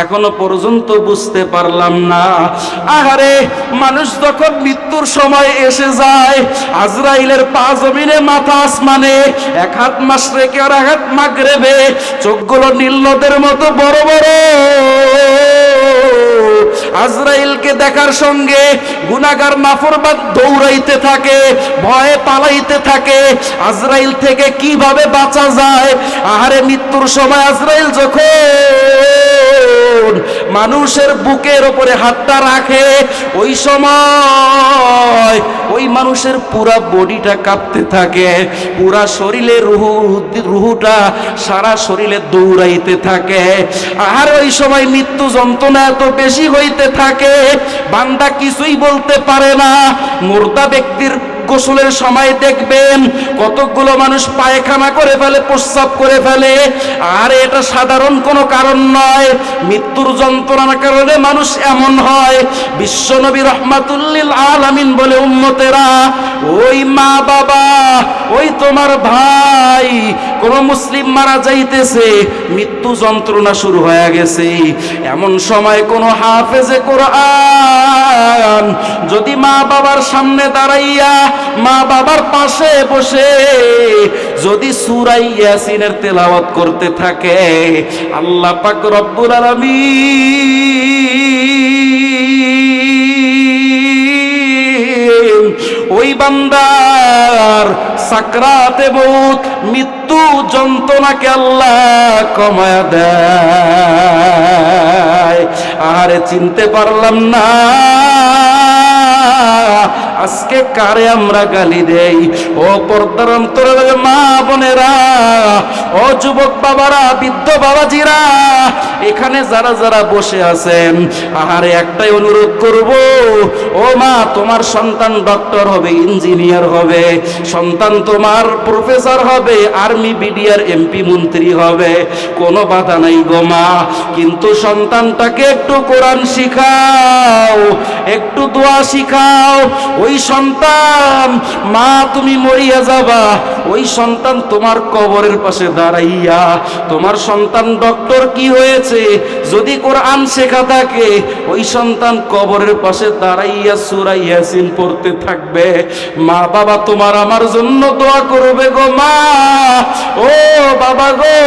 এখনো পর্যন্ত বুঝতে পারলাম না। আহারে, মানুষ যখন মৃত্যুর সময় এসে যায়, আজরাইলের পা জমিনে মাথা আসমানে, এক হাত মাশরিকে আর এক হাত মাগরিবে, চোখগুলো নীল নদের মতো বড় বড়। আজরাইলকে দেখার সঙ্গে গুনাহগার নাফরমান দৌড়াইতে থাকে, ভয়ে পালাইতে থাকে। আজরাইল থেকে কিভাবে বাঁচা যায়? আহারে, মৃত্যুর সময় আজরাইল যখন মানুষের বুকের উপরে হাতটা রাখে, ওই সময় ওই মানুষের পুরা বডিটা কাঁপতে থাকে, পুরা শরীরে রুহুটা সারা শরীরে দৌড়াইতে থাকে। আর ওই সময় মৃত্যু যন্ত্রণা এত বেশি হইতে থাকে, বান্দা কিছুই বলতে পারে না। মুর্দা ব্যক্তির গোসলের সময় দেখবেন কতগুলো মানুষ পায়খানা করে ফেলে, প্রস্রাব করে ফেলে। আর এটা সাধারণ কোনো কারণ নয়, মৃত্যুর যন্ত্রণার কারণে মানুষ এমন হয়। বিশ্বনবী রাহমাতুল লিল আলামিন বলে, উম্মতেরা, ওই মা বাবা, ওই তোমার ভাই, কোন মুসলিম মারা যাইতেছে, মৃত্যু যন্ত্রণা শুরু হয়ে গেছে, এমন সময় কোন হাফেজে কোরআন যদি মা বাবার সামনে দাঁড়াইয়া, মা বাবার পাশে বসে যদি সূরা ইয়াসিনের তেলাওয়াত করতে থাকে, আল্লাহ পাক রব্বুল আলামিন ওই বান্দার সাকরাতে মউত, মৃত্যু যন্ত্রণাকে আল্লাহ কমায়া দেয়। আরে চিনতে পারলাম না আজকে কারে আমরা গালি দেই? ও পর্দার অন্তরের মা বোনেরা, ও যুবক বাবারা, বৃদ্ধ বাবাজিরা, এখানে যারা যারা বসে আছেন, আহারে একটাই অনুরোধ করব, ও মা, তোমার সন্তান ডক্টর হবে, ইঞ্জিনিয়ার হবে, সন্তান তোমার প্রফেসর হবে, আর্মি বিডিআর এমপি মন্ত্রী হবে, কোনো বাধা নাই গো মা। কিন্তু সন্তানটাকে একটু কোরআন শিখাও, একটু দোয়া শিখাও। ওই সন্তান, মা তুমি মরিয়া যাবা, ওই সন্তান তোমার কবরের পাশে দাঁড়াইয়া, তোমার সন্তান ডক্টর কি হয়েছে যদি কোরআন শেখা থাকে, ওই সন্তান কবরের পাশে দাঁড়াইয়া সূরা ইয়াসিন পড়তে থাকবে। মা বাবা তোমার আমার জন্য দোয়া করবে গো মা। ও বাবা গো,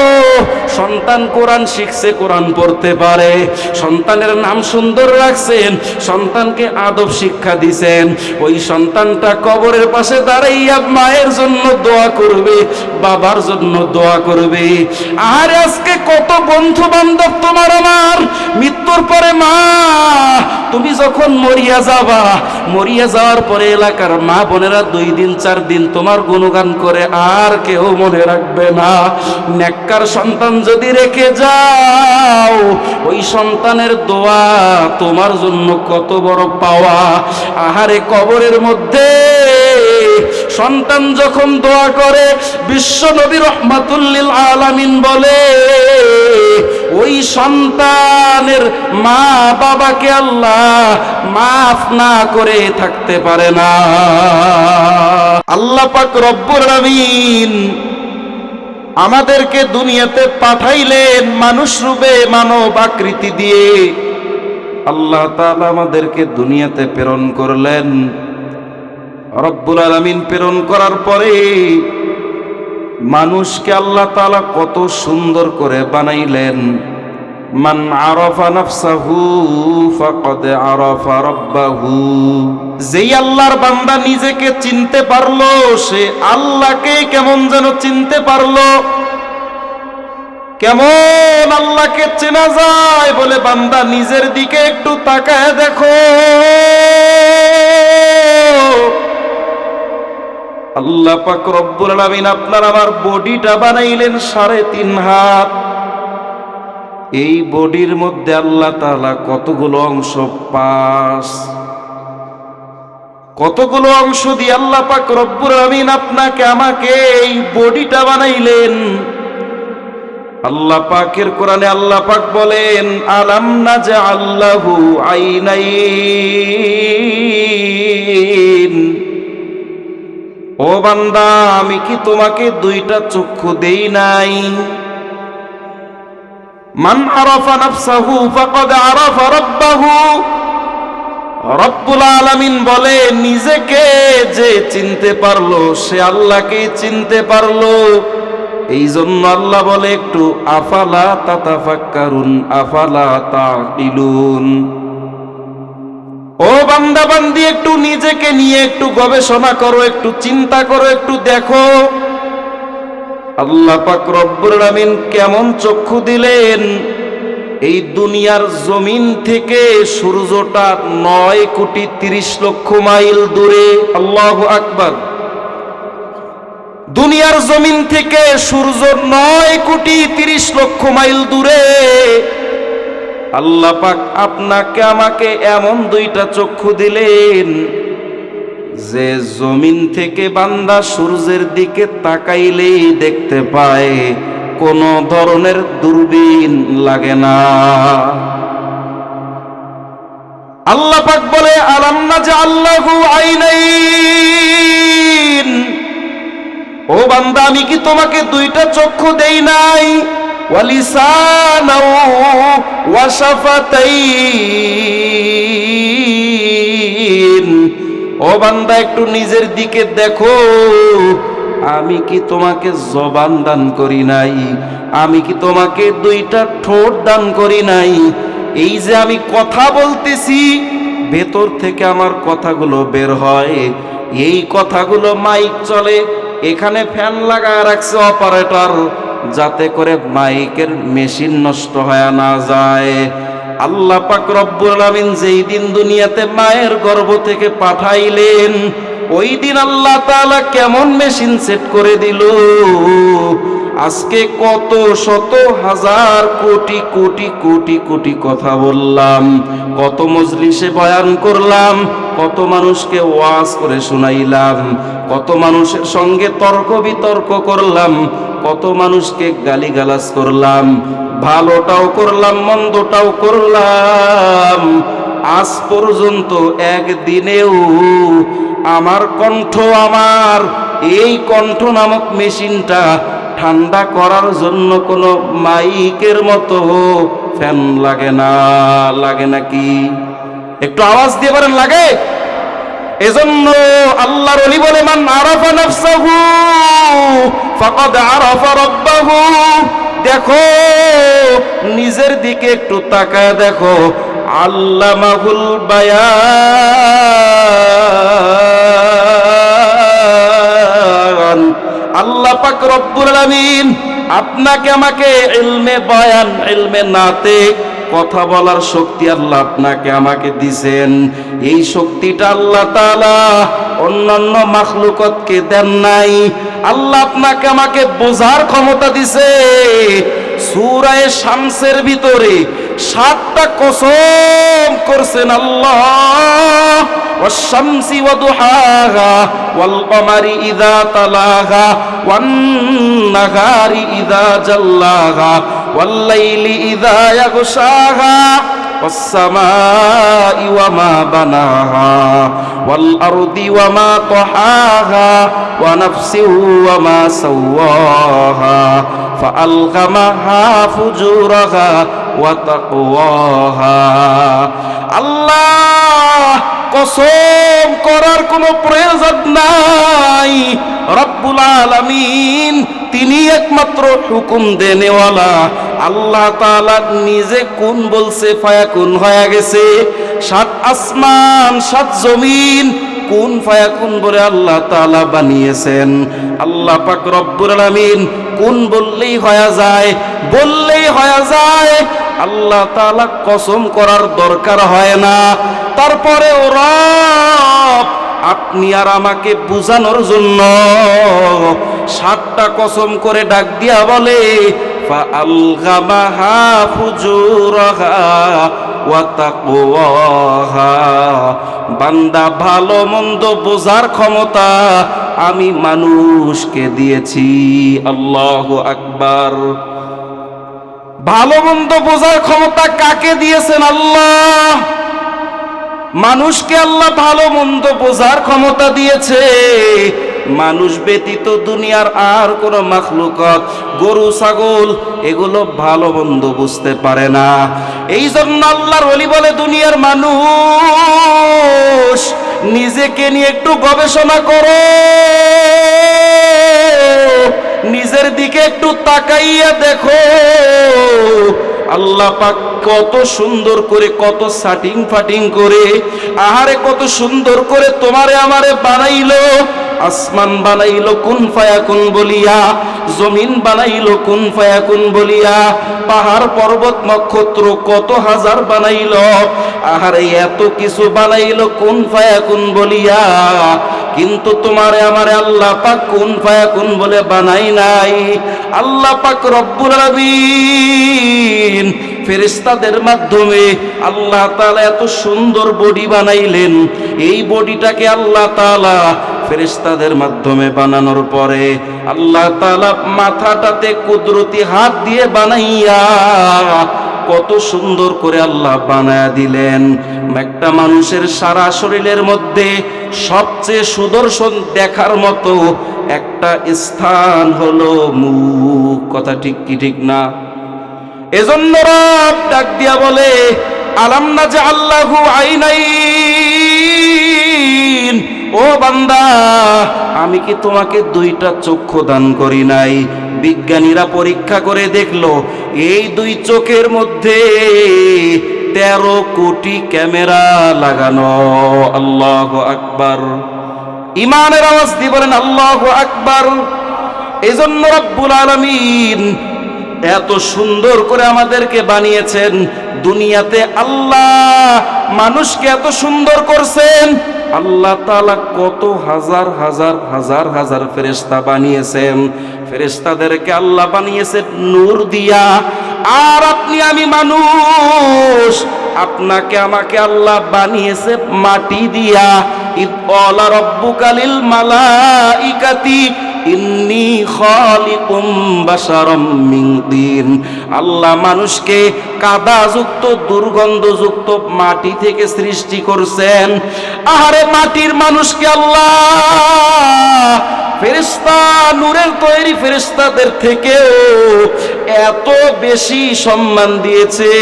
সন্তান কোরআন শিখছে, কোরআন পড়তে পারে, সন্তানের নাম সুন্দর রাখছেন, সন্তানকে আদব শিক্ষা দিছেন, ওই সন্তানটা কবরের পাশে দাঁড়াইয়া মায়ের জন্য দোয়া করবে, বাবার জন্য দোয়া করবে। আর আজকে কত বন্ধু বান্ধব তোমার আমার মৃত্যুর পরে, মা তুমি যখন মরিয়া যাবা, মরিয়া যাওয়ার পরে এলাকার মা বোনেরা 2 দিন 4 দিন তোমার গুণগান করে, আর কেউ মনে রাখবে না। নেককার সন্তান যদি রেখে যাও, ওই সন্তানের দোয়া তোমার জন্য কত বড় পাওয়া। আহারে, কবরের মধ্যে সন্তান যখন দোয়া করে, বিশ্ব নবী রাহমাতুল লিল আলামিন বলে, ওই সন্তানের মা বাবাকে আল্লাহ মাফ না করে থাকতে পারে না। আল্লাহ পাক রব্বুল আলামিন আমাদেরকে দুনিয়াতে পাঠাইলেন মানুষ রূপে, মানব আকৃতি দিয়ে। আল্লাহ তাআলা আমাদেরকে দুনিয়াতে প্রেরণ করলেন। রব্বুল আলামিন প্রেরণ করার পরে মানুষকে আল্লাহ তাআলা কত সুন্দর করে বানাইলেন। মান আরাফা নাফসাহু ফাকাদ আরাফা রাব্বাহু, যেই আল্লাহর বান্দা নিজেকে চিনতে পারলো, সে আল্লাহকে কেমন যেন চিনতে পারলো। কেমন আল্লাহকে চেনা যায় বলে, বান্দা নিজের দিকে একটু তাকায় দেখো। আল্লাহ পাক রব্বুল আলামিন আপনার আমার বডিটা বানাইলেন 3.5 হাত। এই বডির মধ্যে আল্লাহ তাআলা কতগুলো অংশ পাস, কতগুলো অংশ দিয়ে আল্লাহ পাক রব্বুল আলামিন আপনাকে আমাকে এই বডিটা বানাইলেন। আল্লাহ পাকের কোরআনে আল্লাহ পাক বলেন, আলাম নাজআল লাহু আইনাইন, ও বান্দা, আমি কি তোমাকে 2টা চক্ষু দেই নাই? মান আরাফা নাফসাহু ফাকাদ আরাফা রাব্বাহু। রব্বুল আলামিন বলে, নিজেকে যে চিনতে পারলো সে আল্লাহকে চিনতে পারলো। এই জন্য আল্লাহ বলে একটু আফালা তাতাফাক্কারুন, আফালা তাকিলুন। ও বান্দা বান্দি, একটু নিজেকে নিয়ে একটু গবেষণা করো, একটু চিন্তা করো, একটু দেখো আল্লাহ পাক রব্বুল আলামিন কেমন চক্ষু দিলেন। এই দুনিয়ার জমিন থেকে সূর্যটা 9,30,00,000 মাইল দূরে। আল্লাহু আকবার। দুনিয়ার জমিন থেকে সূর্য 9,30,00,000 মাইল দূরে। আল্লাহ পাক আপনাকে আমাকে এমন দুইটা চক্ষু দিলেন যে জমিন থেকে বান্দা সূর্যের দিকে তাকাইলেই দেখতে পায়, কোনো ধরনের দূরবীন লাগে না। আল্লাহ পাক বলে, আলাম নাজআল লাহু আইনাইন। ও বান্দা, আমি কি তোমাকে দুইটা চক্ষু দেই নাই? ওয়া লিসানাও ওয়া শাফাতাইন। ও বান্দা, একটু নিজের দিকে দেখো, আমি কি তোমাকে জবান দান করি নাই? আমি কি তোমাকে দুইটা ঠোঁট দান করি নাই? এই যে আমি কথা বলতেছি, ভেতর থেকে আমার কথাগুলো বের হয়, এই কথাগুলো মাইক চলে, এখানে ফ্যান লাগায় রাখছে অপারেটর, যাতে করে মাইকের মেশিন নষ্ট হয়ে না যায়। আল্লাহ পাক রব্বুল আলামিন যেই দিন দুনিয়াতে মায়ের গর্ভ থেকে পাঠাইলেন, ওই দিন আল্লাহ তাআলা কেমন মেশিন সেট করে দিল। আজকে কত শত হাজার কোটি কোটি কোটি কোটি কথা বললাম, কত মজলিসে বয়ান করলাম, কত মানুষকে ওয়াজ করে শুনাইলাম, কত মানুষের সঙ্গে তর্ক বিতর্ক করলাম, কত মানুষকে গালিগালাজ করলাম, ভালোটাও করলাম, মন্দটাও করলাম। আজ পর্যন্ত একদিনেও আমার কণ্ঠ, আমার এই কণ্ঠ নামক মেশিনটা ঠান্ডা করার জন্য কোনো মাইকের মতো ফ্যান লাগে না। লাগে নাকি? একটু আওয়াজ দিয়ে বলেন, লাগে? এজন্য আল্লাহর ওলি বলে, মান আরাফা নাফসাহু ফাকাদ আরাফা রাব্বাহু। দেখো, নিজের দিকে একটু তাকায় দেখো। আল্লামাহুল বায়ান। আল্লাহ পাক রব্বুল আলামিন আপনাকে আমাকে ইলমে বয়ান, ইলমে নাতে কথা বলার শক্তি আল্লাহ আপনাকে আমাকে দিছেন। এই শক্তিটা আল্লাহ তাআলা অন্যান্য মাখলুকতকে দেন নাই। আল্লাহ আপনাকে আমাকে বোঝার ক্ষমতা দিছে। সূরা শামসের ভিতরে 7টা কসম করছেন আল্লাহ। والشمس وضحاها والقمر إذا تلاها والنهار إذا جلاها والليل إذا يغشاها والسماء وما بناها والأرض وما طحاها ونفس وما سواها فألهمها فجورها وتقواها। আল্লাহ কসম করার কোনো প্রয়োজন নাই। রব্বুল আলামিন তিনি একমাত্র হুকুম দেনেওয়ালা। আল্লাহ তাআলা নিজে কোন বলছে ফায়াকুন হয়ে গেছে। 7 আসমান 7 জমিন কোন ফায়াকুন বলে আল্লাহ তাআলা বানিয়েছেন। আল্লাহ পাক রব্বুল আলামিন কোন বললেই হয়ে যায়, বললেই হয়ে যায়। আল্লাহ তাআলা কসম করার দরকার হয় না। তারপরে রব আপনি আর আমাকে বুঝানোর জন্য 7টা কসম করে ডাক দিয়া বলে, ফাআলগামাহা ফুজুরাহা ওয়া তাকওয়াহা। বান্দা, ভালো মন্দ বোঝার ক্ষমতা আমি মানুষকে দিয়েছি। আল্লাহু আকবার। ভালো মন্দ বোঝার ক্ষমতা কাকে দিয়েছেন? আল্লাহ। মানুষকে আল্লাহ ভালো মন্দ বোঝার ক্ষমতা দিয়েছে। মানুষ ব্যতীত দুনিয়ার আর কোনো মাখলুকাত, গরু ছাগল এগুলো ভালো মন্দ বুঝতে পারে না। এই জন্য আল্লাহর ওলি বলে, দুনিয়ার মানুষ নিজেকে নিয়ে একটু গবেষণা করো, নিজের দিকে একটু তাকাইয়া দেখো আল্লাহ পাক কত সুন্দর করে, কত সাটিং ফাটিং করে, আহারে কত সুন্দর করে তোমারে আমারে বানাইলো। আসমান বানাইলো কুন ফায়াকুন বলিয়া, জমিন বানাইলো কুন ফায়াকুন বলিয়া, পাহাড় পর্বত নক্ষত্র কত হাজার বানাইলো, আহারে এত কিছু বানাইলো কুন ফায়াকুন বলিয়া। কিন্তু তোমারে আমারে আল্লাহ পাক কুন ফায়াকুন বলে বানাই নাই। আল্লাহ পাক রব্বুল আলামিন ফেরেশতাদের মাধ্যমে আল্লাহ তাআলা এত সুন্দর বডি বানাইলেন। এই বডিটাকে আল্লাহ তাআলা ফেরেশতাদের মাধ্যমে বানানোর পরে আল্লাহ তাআলা মাথাটাতে কুদরতি হাত দিয়ে বানাইয়া কত সুন্দর করে আল্লাহ বানায়া দিলেন। একটা মানুষের সারা শরীরের মধ্যে সবচেয়ে সুদর্শন দেখার মতো একটা স্থান হলো মুখ। কথা ঠিক কি ঠিক না? এজন্য রব ডাক দিয়া বলে, আলাম নাজআল্লাহু আইনাইন, ও বান্দা আমি কি তোমাকে দুইটা চক্ষু দান করি নাই? বিজ্ঞানীরা পরীক্ষা করে দেখলো এই দুই চোখের মধ্যে 13 কোটি ক্যামেরা লাগানো। আল্লাহু আকবার। ইমানের আওয়াজ দিয়ে বলেন আল্লাহু আকবার। এজন্য রব্বুল আলামিন এত সুন্দর করে আমাদেরকে বানিয়েছেন। দুনিয়াতে আল্লাহ মানুষকে এত সুন্দর করছেন। আল্লাহ তাআলা কত হাজার হাজার হাজার হাজার ফেরেশতা বানিয়েছেন। ফেরেশতাদেরকে আল্লাহ বানিয়েছেন নূর দিয়া। আর আপনি আমি মানুষ, আপনাকে আমাকে আল্লাহ বানিয়েছে মাটি দিয়া। ইদ ক্বালা রাব্বুকা লিল মালাইকাতি ইন্নী খালিকুম বাশারাম মিন তিন। আল্লাহ মানুষকে কাদাযুক্ত দুর্গন্ধযুক্ত মাটি থেকে সৃষ্টি করছেন। আহারে মাটির মানুষকে আল্লাহ ফেরেশতা, নূরের তৈরি ফেরেশতাদের থেকেও এত বেশি সম্মান দিয়েছে।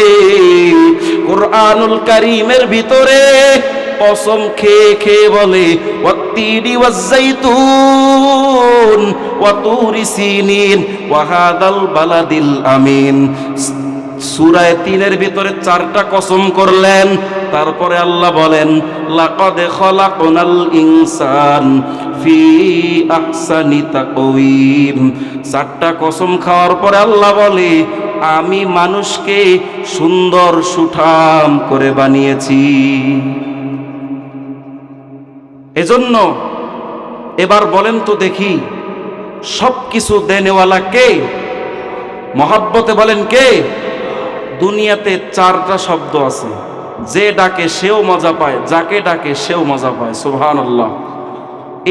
কুরআনুল কারীমের ভিতরে কসম খেয়ে খেয়ে বলে, ওয়াত্তিনি ওয়াজ্জাইতুন ওয়া তুরি সিনিন ওয়া হাদাল বালাদিল আমিন। সূরা ৩-এর ভিতরে 4টা কসম করলেন। তারপরে আল্লাহ বলেন, লাকাদ খালাকনাল ইনসান ফি আহসানি তাকওয়িম। 4টা কসম খাওয়ার পরে আল্লাহ বলে, আমি মানুষকে সুন্দর সুঠাম করে বানিয়েছি। এজন্য এবার বলেন তো দেখি, সব কিছু দেনেওয়ালা কে? মহব্বতে বলেন কে? দুনিয়াতে 4টা শব্দ আছে, যে ডাকে সেও মজা পায়, যাকে ডাকে সেও মজা পায়। সুবহানাল্লাহ।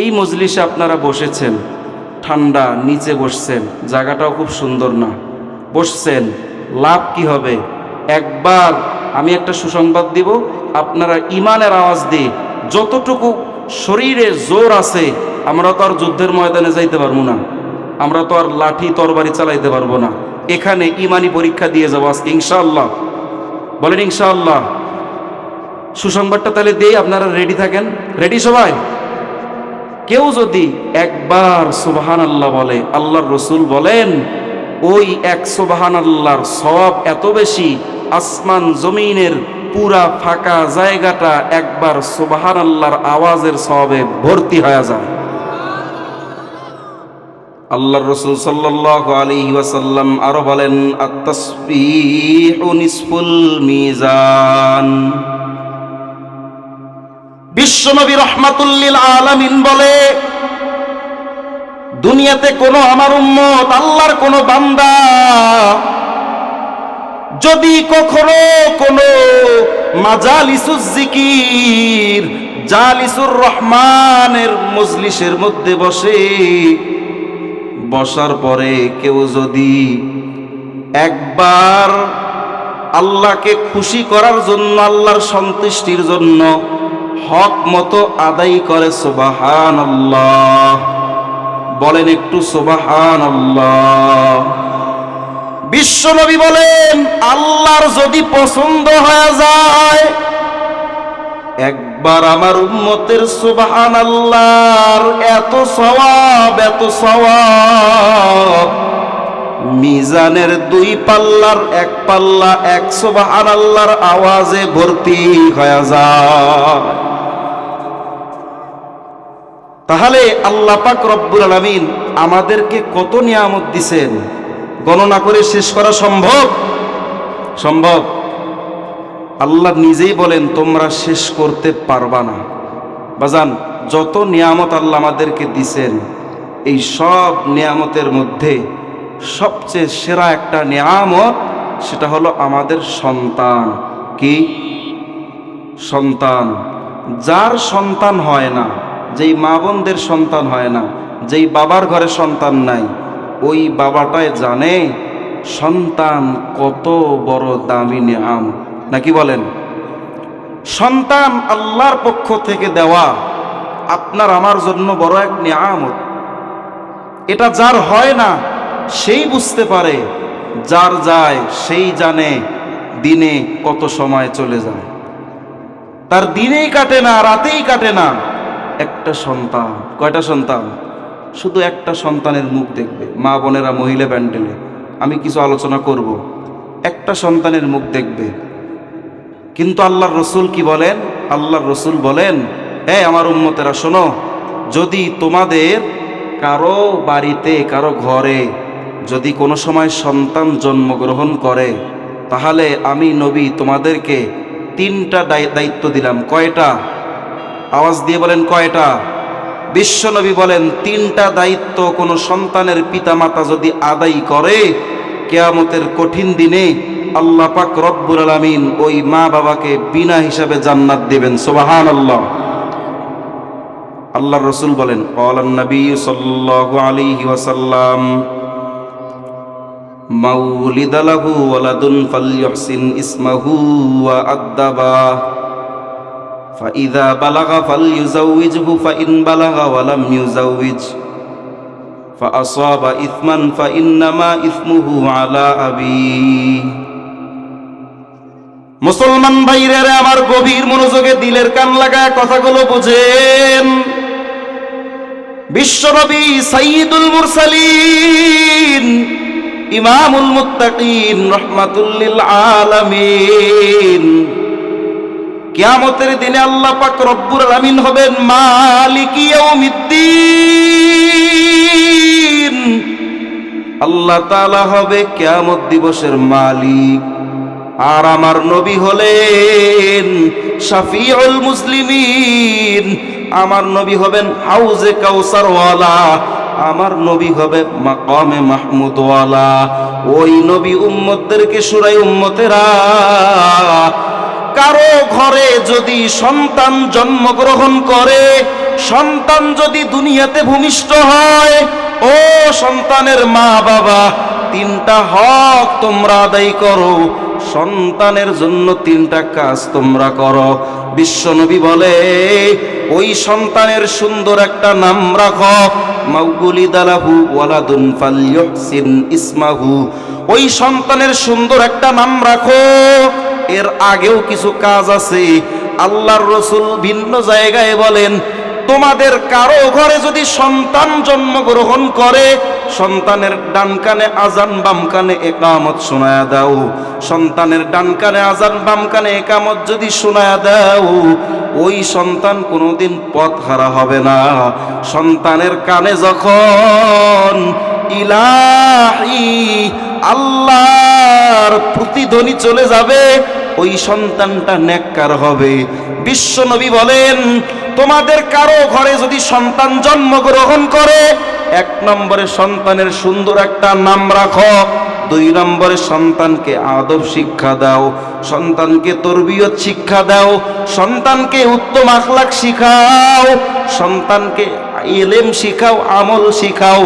এই মজলিসে আপনারা বসেছেন, ঠান্ডা, নিচে বসছেন, জায়গাটাও খুব সুন্দর না, বসছেন, লাভ কি হবে? একবার আমি একটা সুসংবাদ দিব, আপনারা ইমানের আওয়াজ দিয়ে যতটুকু শরীরে জোর আছে, আমরা তো আর যুদ্ধের ময়দানে যাইতে পারবো না, আমরা তো আর লাঠি তরবারি চালাইতে পারবো না, এখানে ইমানি পরীক্ষা দিয়ে যাবো আজকে ইনশাআল্লাহ। বলেন ইনশাআল্লাহ। সুসংবাদটা তাহলে দেই, আপনারা রেডি থাকেন। রেডি সবাই? কেউ যদি একবার সুবহানাল্লাহ বলে, আল্লাহর রাসূল বলেন ওই এক সুবহানাল্লাহর সওয়াব এত বেশি, আসমান জমিনের পুরা ফাঁকা জায়গাটা একবার সুবহানাল্লাহর আওয়াজের সওয়াবে ভর্তি হয়ে যায়। আল্লাহর রাসূল সাল্লাল্লাহু আলাইহি ওয়াসাল্লাম আরো বলেন, আত-তাসবিহু নিসফুল মিজান। বিশ্বনবী রাহমাতুল লিল আলামিন বলে, দুনিয়াতে কোনো আমার উম্মত, আল্লাহর কোনো বান্দা যদি কখনো কোনো মাজালিসুজ জিকির, জালিসুর রহমানের মজলিসের মধ্যে বসে, বসার পরে কেউ যদি একবার আল্লাহকে খুশি করার জন্য, আল্লাহর সন্তুষ্টির জন্য হক মতো আদায় করে সুবহানাল্লাহ, বলেন একটু সুবহানাল্লাহ। বিশ্বনবী বলেন আল্লাহর যদি পছন্দ হয়ে যায়, একবার আমার উম্মতের সুবহানাল্লাহর এত সওয়াব, এত সওয়াব, মিজানের দুই পাল্লার এক পাল্লা এক সুবহানাল্লাহর আওয়াজে ভর্তি হয়ে যায়। তাহলে আল্লাহ পাক রব্বুল আলামিন আমাদেরকে কত নিয়ামত দিছেন, গণনা করে শেষ করা সম্ভব? সম্ভব? আল্লাহ নিজেই বলেন তোমরা শেষ করতে পারবা না। বাজান, যত নিয়ামত আল্লাহ আমাদেরকে দিছেন, এই সব নিয়ামতের মধ্যে সবচেয়ে সেরা একটা নিয়ামত, সেটা হলো আমাদের সন্তান। কি? সন্তান। যার সন্তান হয় না, যেই মা বোনদের সন্তান হয় না, যেই বাবার ঘরে সন্তান নাই, ওই বাবাটাই জানে সন্তান কত বড় দামি নিয়ামত। নাকি বলেন? সন্তান আল্লাহর পক্ষ থেকে দেওয়া আপনার আমার জন্য বড় এক নিয়ামত। এটা যার হয় না সেই বুঝতে পারে, যার যায় সেই জানে দিনে কত সময় চলে যায়। তার দিনেই কাটে না, রাতেই কাটে না। একটা সন্তান, কয়টা সন্তান? শুধু একটা সন্তানের মুখ দেখবে। মা বোনেরা, মহিলা প্যান্ডেলে আমি কিছু আলোচনা করব, একটা সন্তানের মুখ দেখবে। কিন্তু আল্লাহর রসুল কি বলেন? আল্লাহর রসুল বলেন, আমার উম্মতেরা শোনো, যদি তোমাদের কারো বাড়িতে, কারো ঘরে যদি কোনো সময় সন্তান জন্মগ্রহণ করে, তাহলে আমি নবী তোমাদেরকে তিনটা দায়িত্ব দিলাম। কয়টা? আওয়াজ দিয়ে বলেন কয়টা? বিশ্ব নবী বলেন তিনটা দায়িত্ব কোনো সন্তানের পিতামাতা যদি আদায় করে, কিয়ামতের কঠিন দিনে আল্লাহ পাক রব্বুল আলামিন ওই মা বাবাকে বিনা হিসাবে জান্নাত দিবেন। সুবহানাল্লাহ। আল্লাহর রাসূল বলেন, ক্বালান নবী সাল্লাল্লাহু আলাইহি ওয়াসাল্লাম, মাউলিদা লাহু ওয়ালাদুন ফালইহসিন ইসমাহু ওয়া আদ্দাবা, ফাইযা বালাগা ফালইউযাওইজহু ফাইন বালাগা ওয়া লাম ইউযাওইজ ফাআসাবা ইসমান ফাইন্নামা ইসমুহু আলা আবি। মুসলমান ভাইরা আমার, গভীর মনোযোগে দিলের কান লাগায় কথাগুলো বুঝেন। বিশ্বনবী সাইয়্যিদুল মুরসালিন, ইমামুল মুত্তাকিন, রাহমাতুল লিল আলামিন, কিয়ামতের দিনে আল্লাহ পাক রব্বুল আলামিন হবেন মালিক ইয়াউমিদ্দিন। আল্লাহ তাআলা হবে কিয়ামত দিবসের মালিক। আর আমার নবী হলেন শাফিউল মুসলিমিন। আমার নবী হবেন হাউজে কাউসার ওয়ালা। আমার নবী হবে মাকামে মাহমুদ ওয়ালা। ওই নবী উম্মতদেরকে শুরাই, উম্মতেরা, কারো ঘরে যদি সন্তান জন্মগ্রহণ করে, সন্তান যদি দুনিয়াতে ভূমিষ্ঠ হয়, ও সন্তানের মা বাবা, তিনটা হক তোমরা আদায় করো। সন্তানের জন্য তিনটা কাজ তোমরা করো। বিশ্বনবী বলে ওই সন্তানের সুন্দর একটা নাম রাখো। মাউলিদা লাহু ওয়ালাদুন ফালইহসিন ইসমাহু। ওই সন্তানের সুন্দর একটা নাম রাখো। এর আগেও কিছু কাজ আছে। আল্লাহর রাসূল ভিন্ন জায়গায় বলেন, তোমাদের কারো ঘরে যদি সন্তান জন্মগ্রহণ করে, সন্তানের ডান কানে আজান, বাম কানে একামত শোনায়া দাও। সন্তানের ডান কানে আজান, বাম কানে একামত যদি শোনায়া দাও, ওই সন্তান কোনোদিন পথ হারা হবে না। সন্তানের কানে যখন ইলাহি, আল্লাহর প্রতিধ্বনি চলে যাবে, ওই সন্তানটা নেককার হবে। বিশ্বনবী বলেন, তোমাদের কারো ঘরে যদি সন্তান জন্মগ্রহণ করে, এক নম্বরে সন্তানের সুন্দর একটা নাম রাখো। দুই নম্বরে সন্তানকে আদব শিক্ষা দাও, সন্তানকে তরবিয়ত শিক্ষা দাও, সন্তানকে উত্তম আখলাক শিখাও, সন্তানকে ইলম শিখাও, আমল শিখাও,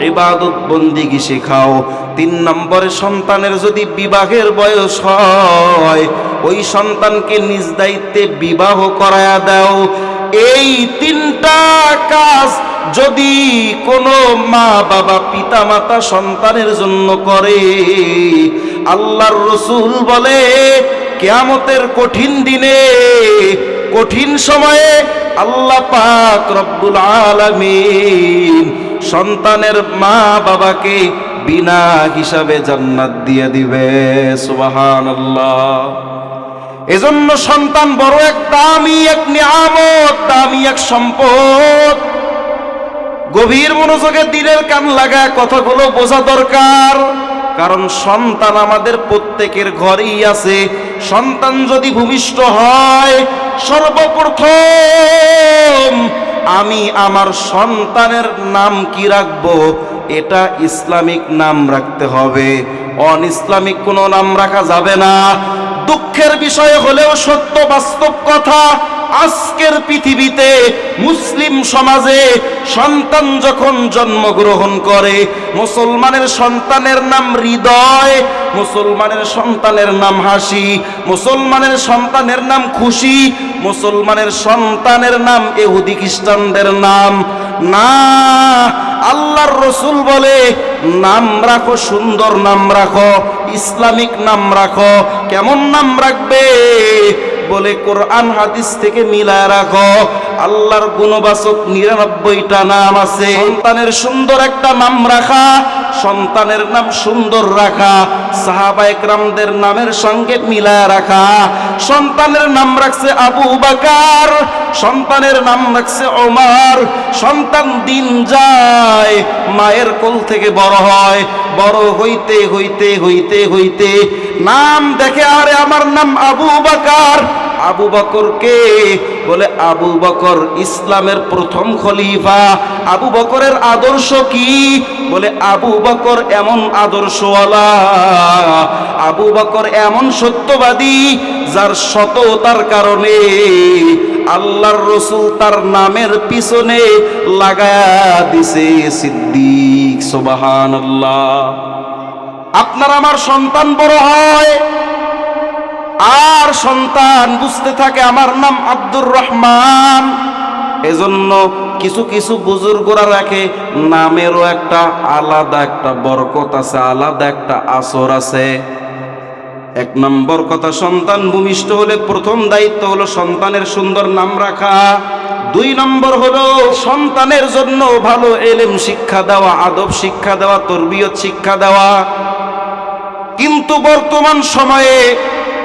ইবাদত বন্দিগি শিখাও। তিন নম্বরে সন্তানের যদি বিবাহের বয়স হয়, ওই সন্তানকে নিজ দায়িত্বে বিবাহ করায়া দাও। এই তিনটা কাজ যদি কোনো মা বাবা পিতা মাতা সন্তানের জন্য করে, আল্লাহর রাসূল বলে কিয়ামতের কঠিন দিনে, কঠিন সময়ে আল্লাহ পাক রব্বুল আলামিন সন্তানের মা বাবাকে বিনা হিসাবে জান্নাত দিয়ে দিবে। সুবহানাল্লাহ। এজন্য সন্তান বড় এক দামি এক নিয়ামত, দামি এক সম্পদ। গভীর মনোযোগে দিলের কান লাগায় কথাগুলো বোঝা দরকার, কারণ সন্তান আমাদের প্রত্যেকের ঘরেই আছে। সন্তান যদি ভূমিষ্ঠ হয়, সর্বপ্রথম আমি আমার সন্তানের নাম কি রাখবো, এটা ইসলামিক নাম রাখতে হবে, অন ইসলামিক কোনো নাম রাখা যাবে না। দুঃখের বিষয় হলেও সত্য বাস্তব কথা, আজকের পৃথিবীতে মুসলিম সমাজে সন্তান যখন জন্মগ্রহণ করে, মুসলমানের সন্তানের নাম হৃদয়, মুসলমানের সন্তানের নাম হাসি, মুসলমানের সন্তানের নাম খুশি, মুসলমানের সন্তানের নাম ইহুদি খ্রিস্টানদের নাম না। আল্লাহর রাসূল বলে নাম রাখো, সুন্দর নাম রাখো, ইসলামিক নাম রাখো। কেমন নাম রাখবে? বলে কোরআন হাদিস থেকে মিলায় রাখো। আল্লাহর গুণবাচক 99টা নাম আছে। সন্তানের সুন্দর একটা নাম রাখা, সন্তানের নাম সুন্দর রাখা, সাহাবায়ে কেরামদের নামের সঙ্গে মিলায় রাখা। সন্তানের নাম রাখছে আবু বকর, সন্তানের নাম রাখছে ওমর। সন্তান দিন যায়, মায়ের কোল থেকে বড় হয়, বড় হইতে হইতে হইতে হইতে নাম দেখে, আরে আমার নাম আবু বকর। আবু বকরকে বলে আবু বকর ইসলামের প্রথম খলিফা। আবু বকরের আদর্শ কি? বলে আবু বকর এমন আদর্শওয়ালা, আবু বকর এমন সত্যবাদী যার সততার কারণে আল্লাহর রাসূল তার নামের পিছনে লাগায়া দিছে সিদ্দিক। সুবহানাল্লাহ। আপনার আমার সন্তান বড় হয়, আর সন্তান বুঝতে থাকে আমার নাম আব্দুর রহমান। এজন্য কিছু কিছু বুজুর্গরা রাখে নামেরও একটা আলাদা একটা বরকত আছে, আলাদা একটা আসর আছে। এক নম্বর কথা, সন্তান ভূমিষ্ঠ হলে প্রথম দায়িত্ব হলো সন্তানের সুন্দর নাম রাখা। 2 নম্বর হলো সন্তানের জন্য ভালো এলেম শিক্ষা দেওয়া, আদব শিক্ষা দেওয়া, তরবিয়ত শিক্ষা দেওয়া। কিন্তু বর্তমান সময়ে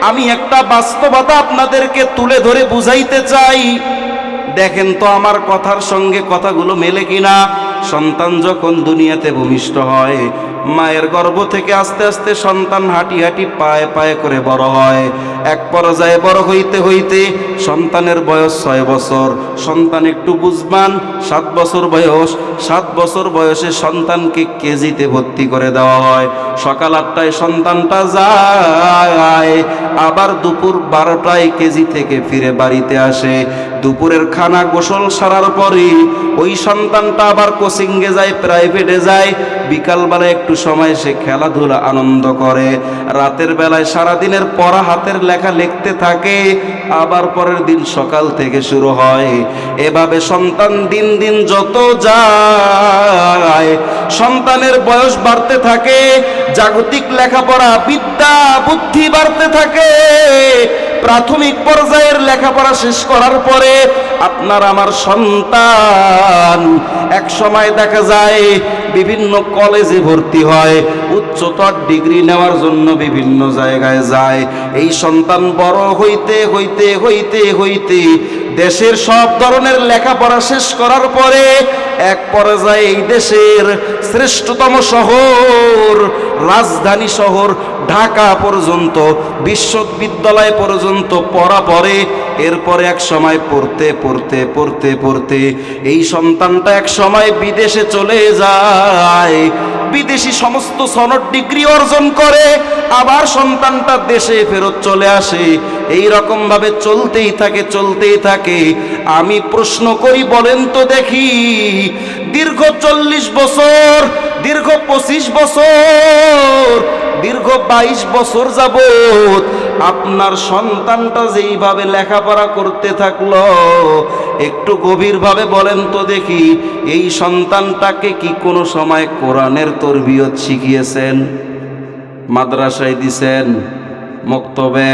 আমি একটা বাস্তবতা আপনাদেরকে তুলে ধরে বুঝাইতে চাই। দেখেন তো আমার কথার সঙ্গে কথাগুলো মেলে কিনা। সন্তান যখন দুনিয়াতে ভূমিষ্ঠ হয়, মায়ের গর্ভ থেকে আস্তে আস্তে সন্তান হাঁটি হাঁটি পায়ে পায়ে করে বড় হয়। এক পর্যায়ে বড় হইতে হইতে সন্তানের বয়স 6 বছর। সন্তান একটু বুঝবান, 7 বছর বয়স। 7 বছর বয়সে সন্তানকে কেজিতে ভর্তি করে দেওয়া হয়। সকাল 8টায় সন্তানটা যায়, আবার দুপুর 12টায় কেজি থেকে ফিরে বাড়িতে আসে। দুপুরের খানা গোসল সারার পরে ওই সন্তানটা আবার কোচিংয়ে যায়, প্রাইভেটে যায়। বিকালবেলা একটু সময় সে খেলাধুলা আনন্দ করে। রাতের বেলায় সারাদিনের পড়া হাতের লেখা লিখতে থাকে। আবার পরের দিন সকাল থেকে শুরু হয়। এভাবে সন্তান দিন দিন যত যায়, সন্তানের বয়স বাড়তে থাকে, জাগতিক লেখাপড়া বিদ্যা বুদ্ধি বাড়তে থাকে। প্রাথমিক পর্যায়ের লেখাপড়া শেষ করার পরে আপনার আমার সন্তান এক সময় দেখা যায় বিভিন্ন কলেজে ভর্তি হয়, উচ্চতর ডিগ্রি নেওয়ার জন্য বিভিন্ন জায়গায় যায়। এই সন্তান বড় হইতে হইতে হইতে হইতে দেশের সব ধরনের লেখাপড়া শেষ করার পরে এক পর্যায়ে এই দেশের শ্রেষ্ঠতম শহর, রাজধানী শহর ঢাকা পর্যন্ত, বিশ্ববিদ্যালয় পর্যন্ত পড়া পড়ে। এরপরে এক সময় পড়তে পড়তে পড়তে পড়তে এই সন্তানটা এক সময় বিদেশে চলে যায়, বিদেশি সমস্ত সনদ ডিগ্রি অর্জন করে। আবার সন্তানটা দেশে ফেরত চলে আসে। এই রকম ভাবে চলতেই থাকে চলতেই থাকে। আমি প্রশ্ন করি, বলেন তো দেখি, দীর্ঘ 40 বছর, দীর্ঘ 25 বছর, দীর্ঘ 22 বছর যাবত আপনার সন্তানটা যেইভাবে লেখাপড়া করতে থাকলো, একটু গভীরভাবে বলেন তো দেখি, এই সন্তানটাকে কি কোনো সময় কোরআনের তরবিয়ত শিখিয়েছেন? মাদ্রাসায় দিছেন? মক্তবে?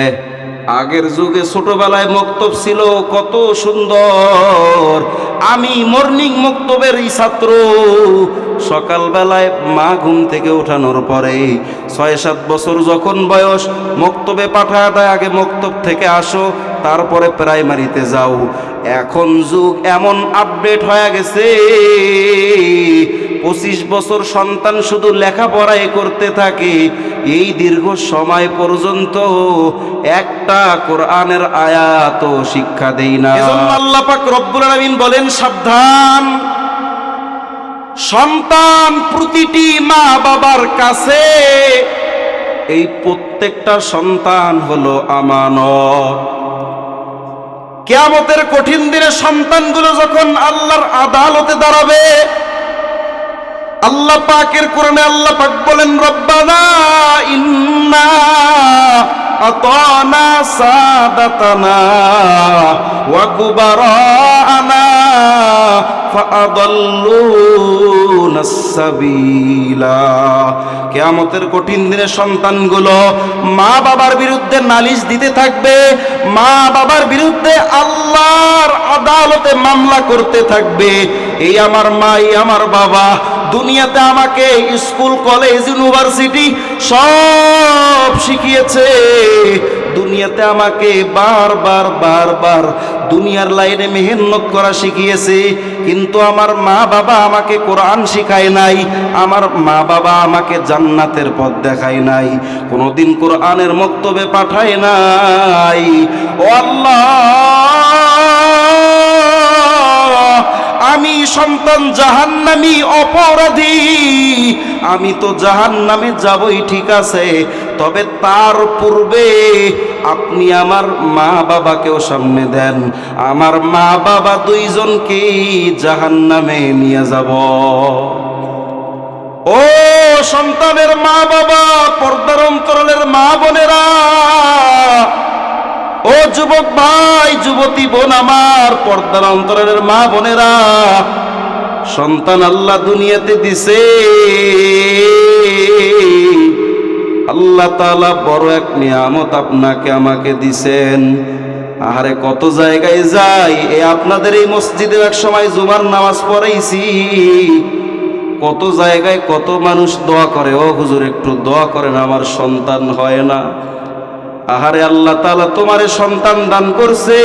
আগের যুগে ছোটবেলায় মক্তব ছিল, কত সুন্দর। আমি মর্নিং মক্তবেরই ছাত্র। সকালবেলায় মা ঘুম থেকে ওঠানোর পরে 6-7 বছর যখন বয়স, মক্তবে পাঠায় দেয়, আগে মক্তব থেকে আসো, তারপরে প্রাইমারিতে যাও। এখন যুগ এমন আপডেট হয়ে গেছে, 25 বছর সন্তান শুধু লেখাপড়াই করতে থাকে, এই দীর্ঘ সময় পর্যন্ত একটা কোরআনের আয়াত শিক্ষা দেই না। এজন্য আল্লাহ পাক রব্বুল আলামিন বলেন, সাবধান, সন্তান প্রতিটি মা বাবার কাছে, এই প্রত্যেকটা সন্তান হলো আমানত। কিয়ামতের কঠিন দিনে সন্তানগুলো যখন আল্লাহর আদালতে দাঁড়াবে, আল্লাহ পাকের কোরআনে আল্লাহ পাক বলেন, রব্বানা ইন্না আতানা সাদাতানা ওয়া কুবারানা ফাআদাল্লুনাস সাবিলা। কিয়ামতের কঠিন দিনে সন্তানগুলো মা বাবার বিরুদ্ধে নালিশ দিতে থাকবে, মা বাবার বিরুদ্ধে আল্লাহর আদালতে মামলা করতে থাকবে। এই আমার মা, এই আমার বাবা দুনিয়াতে আমাকে স্কুল, কলেজ, ইউনিভার্সিটি সব শিখিয়েছে, দুনিয়াতে আমাকে বারবার বারবার দুনিয়ার লাইনে মেহনত করা শিখিয়েছে, কিন্তু আমার মা বাবা আমাকে কোরআন শিখায় নাই, আমার মা বাবা আমাকে জান্নাতের পথ দেখায় নাই, কোনোদিন কোরআনের মক্তবে পাঠায় নাই। ও আল্লাহ, আমি সন্তান জাহান্নামী, অপরাধী, আমি তো জাহান্নামে যাবই, ঠিক আছে, তবে তার পূর্বে আপনি আমার মা বাবাকেও সামনে দেন, আমার মা বাবা দুইজনকেই জাহান্নামে নিয়ে যাব। ও সন্তানের মা বাবা, পর্দার অন্তরালের মা বোনেরা, ও যুবক ভাই, যুবতী বোন আমার, পর্দার অন্তরালের মা বোনেরা, সন্তান আল্লাহ দুনিয়াতে দিছে, আল্লাহ তাআলা বড় এক নিয়ামত আপনাকে আমাকে দিছেন। আরে কত জায়গায় যাই, আপনাদের এই মসজিদে এক সময় জুমার নামাজ পড়াইছি, কত জায়গায় কত মানুষ দোয়া করে, ও হুজুর একটু দোয়া করেন, আমার সন্তান হয় না। আহারে আল্লাহ তাআলা তোমারে সন্তান দান করছে,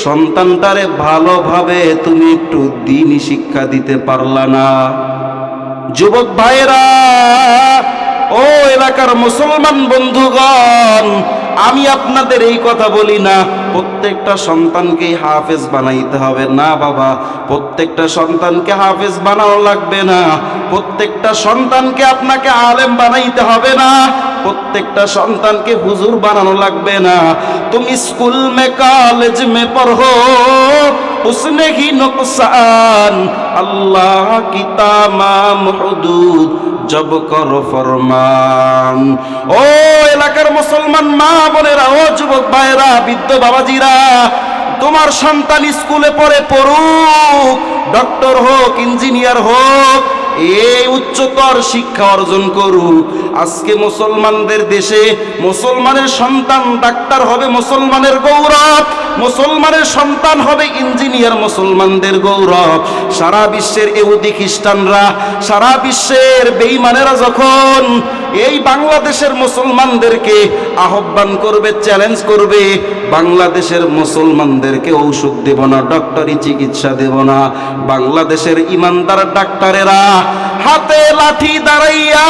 সন্তানটারে ভালোভাবে তুমি একটু দ্বীনি শিক্ষা দিতে পারলা না। যুবক ভাইরা, ও এলাকার মুসলমান বন্ধুগণ, আমি আপনাদের এই কথা বলি না প্রত্যেকটা সন্তানকে হাফেজ বানাইতে হবে, না বাবা, প্রত্যেকটা সন্তানকে হাফেজ বানানো লাগবে না, প্রত্যেকটা সন্তানকে আপনাকে আলেম বানাইতে হবে না, প্রত্যেকটা সন্তানকে হুজুর বানানো লাগবে না। তুমি স্কুল মে কলেজ মে পড়ো, उसने ही नुकसान अल्लाह की तमाम हुदूद जब करो फरमान। ও এলাকার মুসলমান মা বোনেরা, ও যুবক ভাইরা, বৃদ্ধ বাবাজিরা, তোমার সন্তান স্কুলে পড়ুক, ডক্টর হোক, ইঞ্জিনিয়ার হোক, এই উচ্চতর শিক্ষা অর্জন করুক। আজকে মুসলমানদের দেশে মুসলমানের সন্তান ডাক্তার হবে মুসলমানের গৌরব, মুসলমানের সন্তান হবে ইঞ্জিনিয়ার মুসলমানদের গৌরব। সারা বিশ্বের ইহুদি খ্রিস্টানরা, সারা বিশ্বের বেঈমানেরা যখন এই বাংলাদেশের মুসলমানদেরকে আহ্বান করবে, চ্যালেঞ্জ করবে, বাংলাদেশের মুসলমানদেরকে ঔষধ দেব না, ডক্টরি চিকিৎসা দেব না, বাংলাদেশের ইমানদার ডাক্তারেরা হাতে লাঠি দাঁড়াইয়া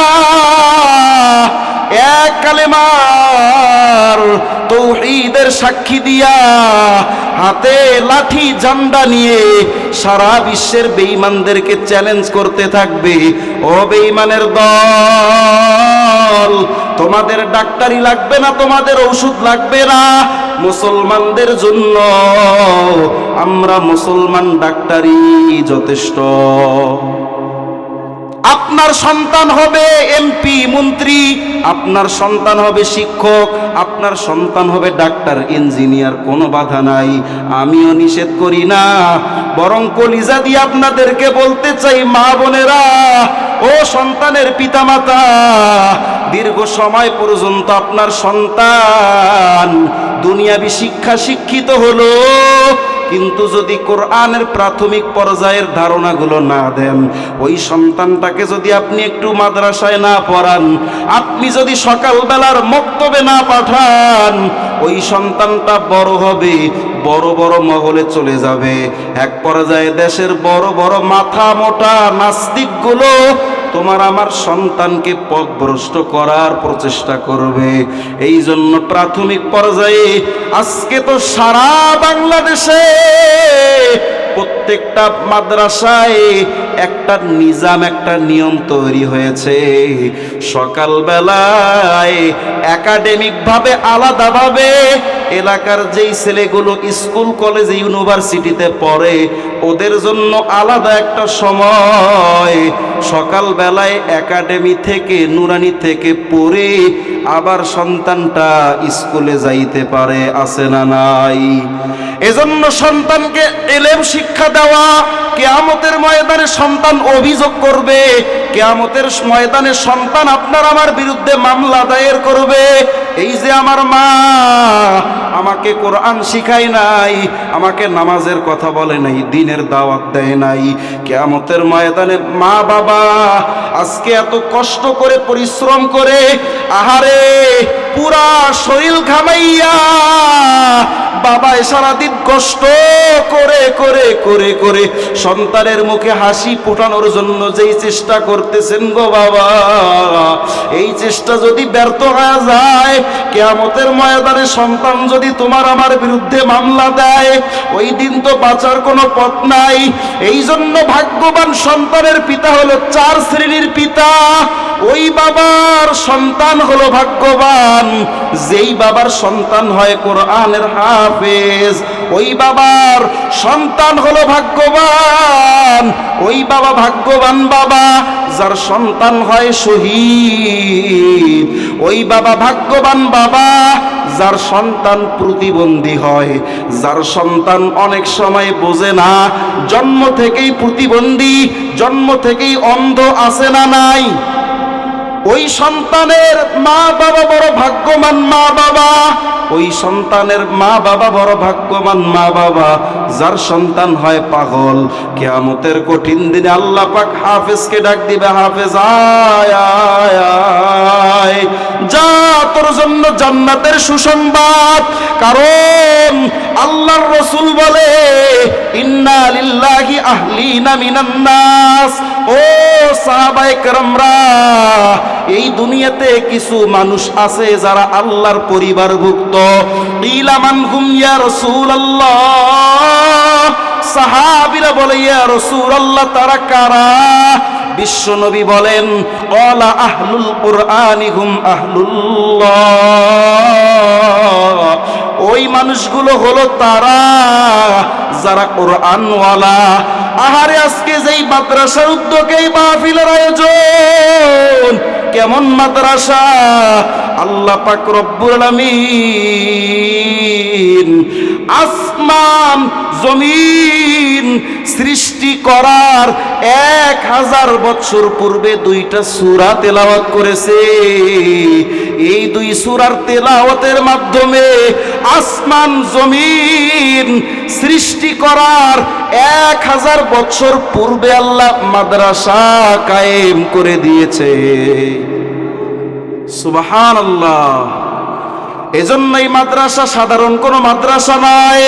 এক কালেমার তৌহিদের সাক্ষী দিয়া হাতে লাঠি ঝান্ডা নিয়ে সারা বিশ্বের বেঈমানদেরকে চ্যালেঞ্জ করতে থাকবে। ও বেঈমানের দল, তোমাদের ডাক্তারি লাগবে না, তোমাদের ঔষধ লাগবে না, মুসলমানদের জন্য আমরা মুসলমান ডাক্তারি যথেষ্ট। আপনার সন্তান হবে এমপি মন্ত্রী, আপনার সন্তান হবে শিক্ষক, আপনার সন্তান হবে ডাক্তার ইঞ্জিনিয়ার, কোনো বাধা নাই, আমিও নিষেধ করি না। বরং কলিজা দিয়ে আপনাদেরকে বলতে চাই, মা বোনেরা, ও সন্তানের পিতামাতা, দীর্ঘ সময় পর্যন্ত আপনার সন্তান দুনিয়াবি শিক্ষিত হলো, কিন্তু যদি কোরআনের প্রাথমিক পর্যায়ের ধারণাগুলো না দেন, ওই সন্তানটাকে যদি আপনি একটু মাদ্রাসায় না পড়ান, আপনি যদি সকালবেলার মক্তবে না পাঠান, ওই সন্তানটা বড় হবে, বড় বড় মহলে চলে যাবে। এক পর্যায়ে দেশের বড় বড় মাথা মোটা নাস্তিকগুলো তোমার আমার সন্তানকে পথভ্রষ্ট করার প্রচেষ্টা করবে। এই জন্য প্রাথমিক পর্যায়ে আজকে তো সারা বাংলাদেশে প্রত্যেকটা মাদ্রাসায় একটা নিজাম, একটা নিয়ম তৈরি হয়েছে। সকালবেলায় একাডেমিকভাবে আলাদাভাবে এলাকার যেই ছেলেগুলো স্কুল কলেজ ইউনিভার্সিটিতে পড়ে, ওদের জন্য আলাদা একটা সময় সকালবেলায় একাডেমি থেকে নুরানি থেকে পড়ে আবার সন্তানটা স্কুলে যাইতে পারে, আছে না নাই? এজন্য সন্তানকে এলেম শিক্ষা দেওয়া। কিয়ামতের ময়দানে সন্তান অভিযোগ করবে, কিয়ামতের ময়দানে সন্তান আপনার আমার বিরুদ্ধে মামলা দায়ের করবে, এই যে আমার মা আমাকে কোরআন শিখায় নাই, আমাকে নামাজের কথা বলে নাই, দিনের দাওয়াত দেয় নাই। কিয়ামতের ময়দানে মা বাবা আজকে এত কষ্ট করে পরিশ্রম করে, আহারে পুরা শরীর ঘামাইয়া বাবা সারাদিন কষ্ট করে করে করে করে সন্তানের মুখে হাসি ফোটানোর জন্য যেই চেষ্টা করতেছেন গো বাবা, এই চেষ্টা যদি ব্যর্থ হয়ে যায়, কিয়ামতের ময়দানে সন্তান যদি তোমার আমার বিরুদ্ধে মামলা দেয়, ওই দিন তো বাঁচার কোনো পথ নাই। এই জন্য ভাগ্যবান সন্তানের পিতা হলো 4 শ্রেণীর পিতা। ওই বাবার সন্তান হলো ভাগ্যবান যেই বাবার সন্তান হয় কোরআনের হাফেজ, ওই বাবার সন্তান হলো ভাগ্যবান, ওই বাবা ভাগ্যবান বাবা যার সন্তান হয় শহীদ, ওই বাবা ভাগ্যবান বাবা যার সন্তান প্রতিবন্ধী হয়, যার সন্তান অনেক সময় বোঝে না, জন্ম থেকেই প্রতিবন্ধী, জন্ম থেকেই অন্ধ, আছে না নাই? ওই সন্তানের মা বাবা বড় ভাগ্যবান মা বাবা, ওই সন্তানের মা বাবা বড় ভাগ্যবান মা বাবা যার সন্তান হয় পাগল। কিয়ামতের কঠিন দিনে আল্লাহ পাক হাফেজকে ডাক দিবে, হাফেজ আয় আয় আয়, যা তোর জন্য জান্নাতের সুসংবাদ। কারণ আল্লাহর রাসূল বলে, ইন্না লিল্লাহি আহলিনা মিনান নাস। ও সাহাবায়ে কেরামরা, এই দুনিয়াতে কিছু মানুষ আছে যারা আল্লাহর পরিবারভুক্ত। ইলা মান হুম ইয়া রাসূলুল্লাহ, সাহাবীরা বলে ইয়া রাসূলুল্লাহ তারা কারা? বিশ্বনবী বলেন, ক্বালা আহলুল কুরআনি হুম আহলুল্লাহ, ওই মানুষগুলো হলো তারা যারা কোরআনওয়ালা। আহারে আজকে যেই মাদ্রাসার উদ্যোগে এই মাহফিলের আয়োজন, কেমন মাদ্রাসা! আল্লাহ পাক রব্বুল আলামিন আসমান জমিন সৃষ্টি করার 1000 বছর পূর্বে 2টা সূরা তেলাওয়াত করেছে। এই 2 সূরার তেলাওয়াতের মাধ্যমে আসমান জমিন সৃষ্টি করার 1000 বছর পূর্বে আল্লাহ মাদ্রাসা কায়েম করে দিয়েছে। সুবহানাল্লাহ। এজন্য এই মাদ্রাসা সাধারণ কোনো মাদ্রাসা নয়,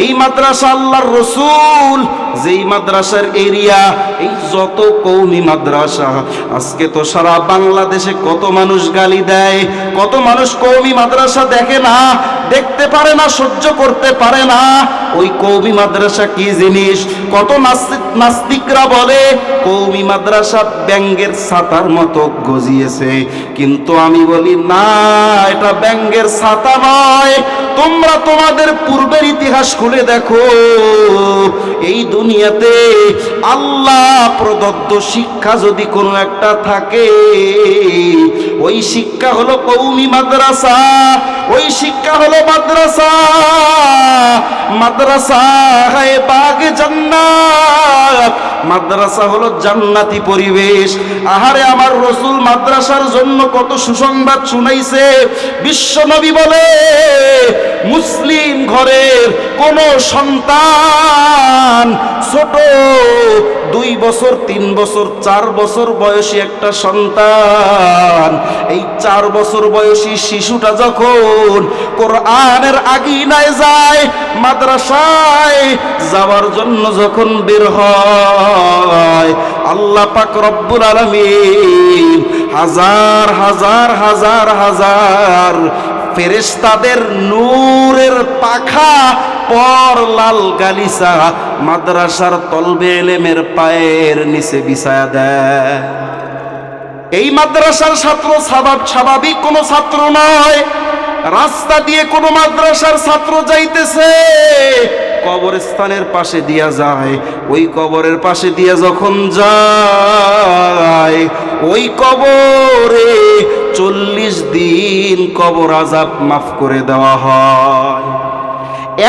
এই মাদ্রাসা আল্লাহর রাসূল যেই মাদ্রাসার এরিয়া, এই যত কওমি মাদ্রাসা, আজকে তো সারা বাংলাদেশে কত মানুষ গালি দেয়, কত মানুষ কওমি মাদ্রাসা দেখে না, দেখতে পারে না, সহ্য করতে পারে না। ওই কওমি মাদ্রাসা কি জিনিস। কত নাস্তিকরা বলে কওমি মাদ্রাসা ব্যাঙের ছাতার মতো গজিয়েছে, কিন্তু আমি বলি না, এটা ব্যাঙের ছাতা নয়। তোমরা তোমাদের পূর্বের ইতিহাস খুলে দেখো, এই দুনিয়াতে আল্লাহ প্রদত্ত শিক্ষা যদি কোনো একটা থাকে, ওই শিক্ষা হলো কওমি মাদ্রাসা, ওই শিক্ষা হলো মাদ্রাসা। মাদ্রাসা হায় বাগে জান্নাত, মাদ্রাসা হলো জান্নাতি পরিবেশ। আহারে আমার রাসূল মাদ্রাসার জন্য কত সুসংবাদ শুনাইছে। বিশ্ব নবী বলে মুসলিম ঘরের কোন সন্তান ছোট 2 বছর 3 বছর 4 বছর বয়সী একটা সন্তান, এই 4 বছর বয়সী শিশুটা যখন কোরআনের আগিনায় যায়, মাদ্রাসায় যাওয়ার জন্য যখন বের হয়, আল্লাহ পাক রব্বুল আলামিন হাজার হাজার হাজার হাজার ফেরেশতাদের নূরের পাখা পর লাল গালিচা মাদ্রাসার তলবে ইলমের পায়ের নিচে বিছায়া দেয়। এই মাদ্রাসার ছাত্র স্বাভাবিক কোনো ছাত্র নয়। রাস্তা দিয়ে কোনো মাদ্রাসার ছাত্র যাইতেছে, কবরস্থানের পাশে দিয়া যায়, ওই কবরের পাশে দিয়া যখন যায়, ওই কবরে 40 দিন কবর আযাব মাফ করে দেওয়া হয়।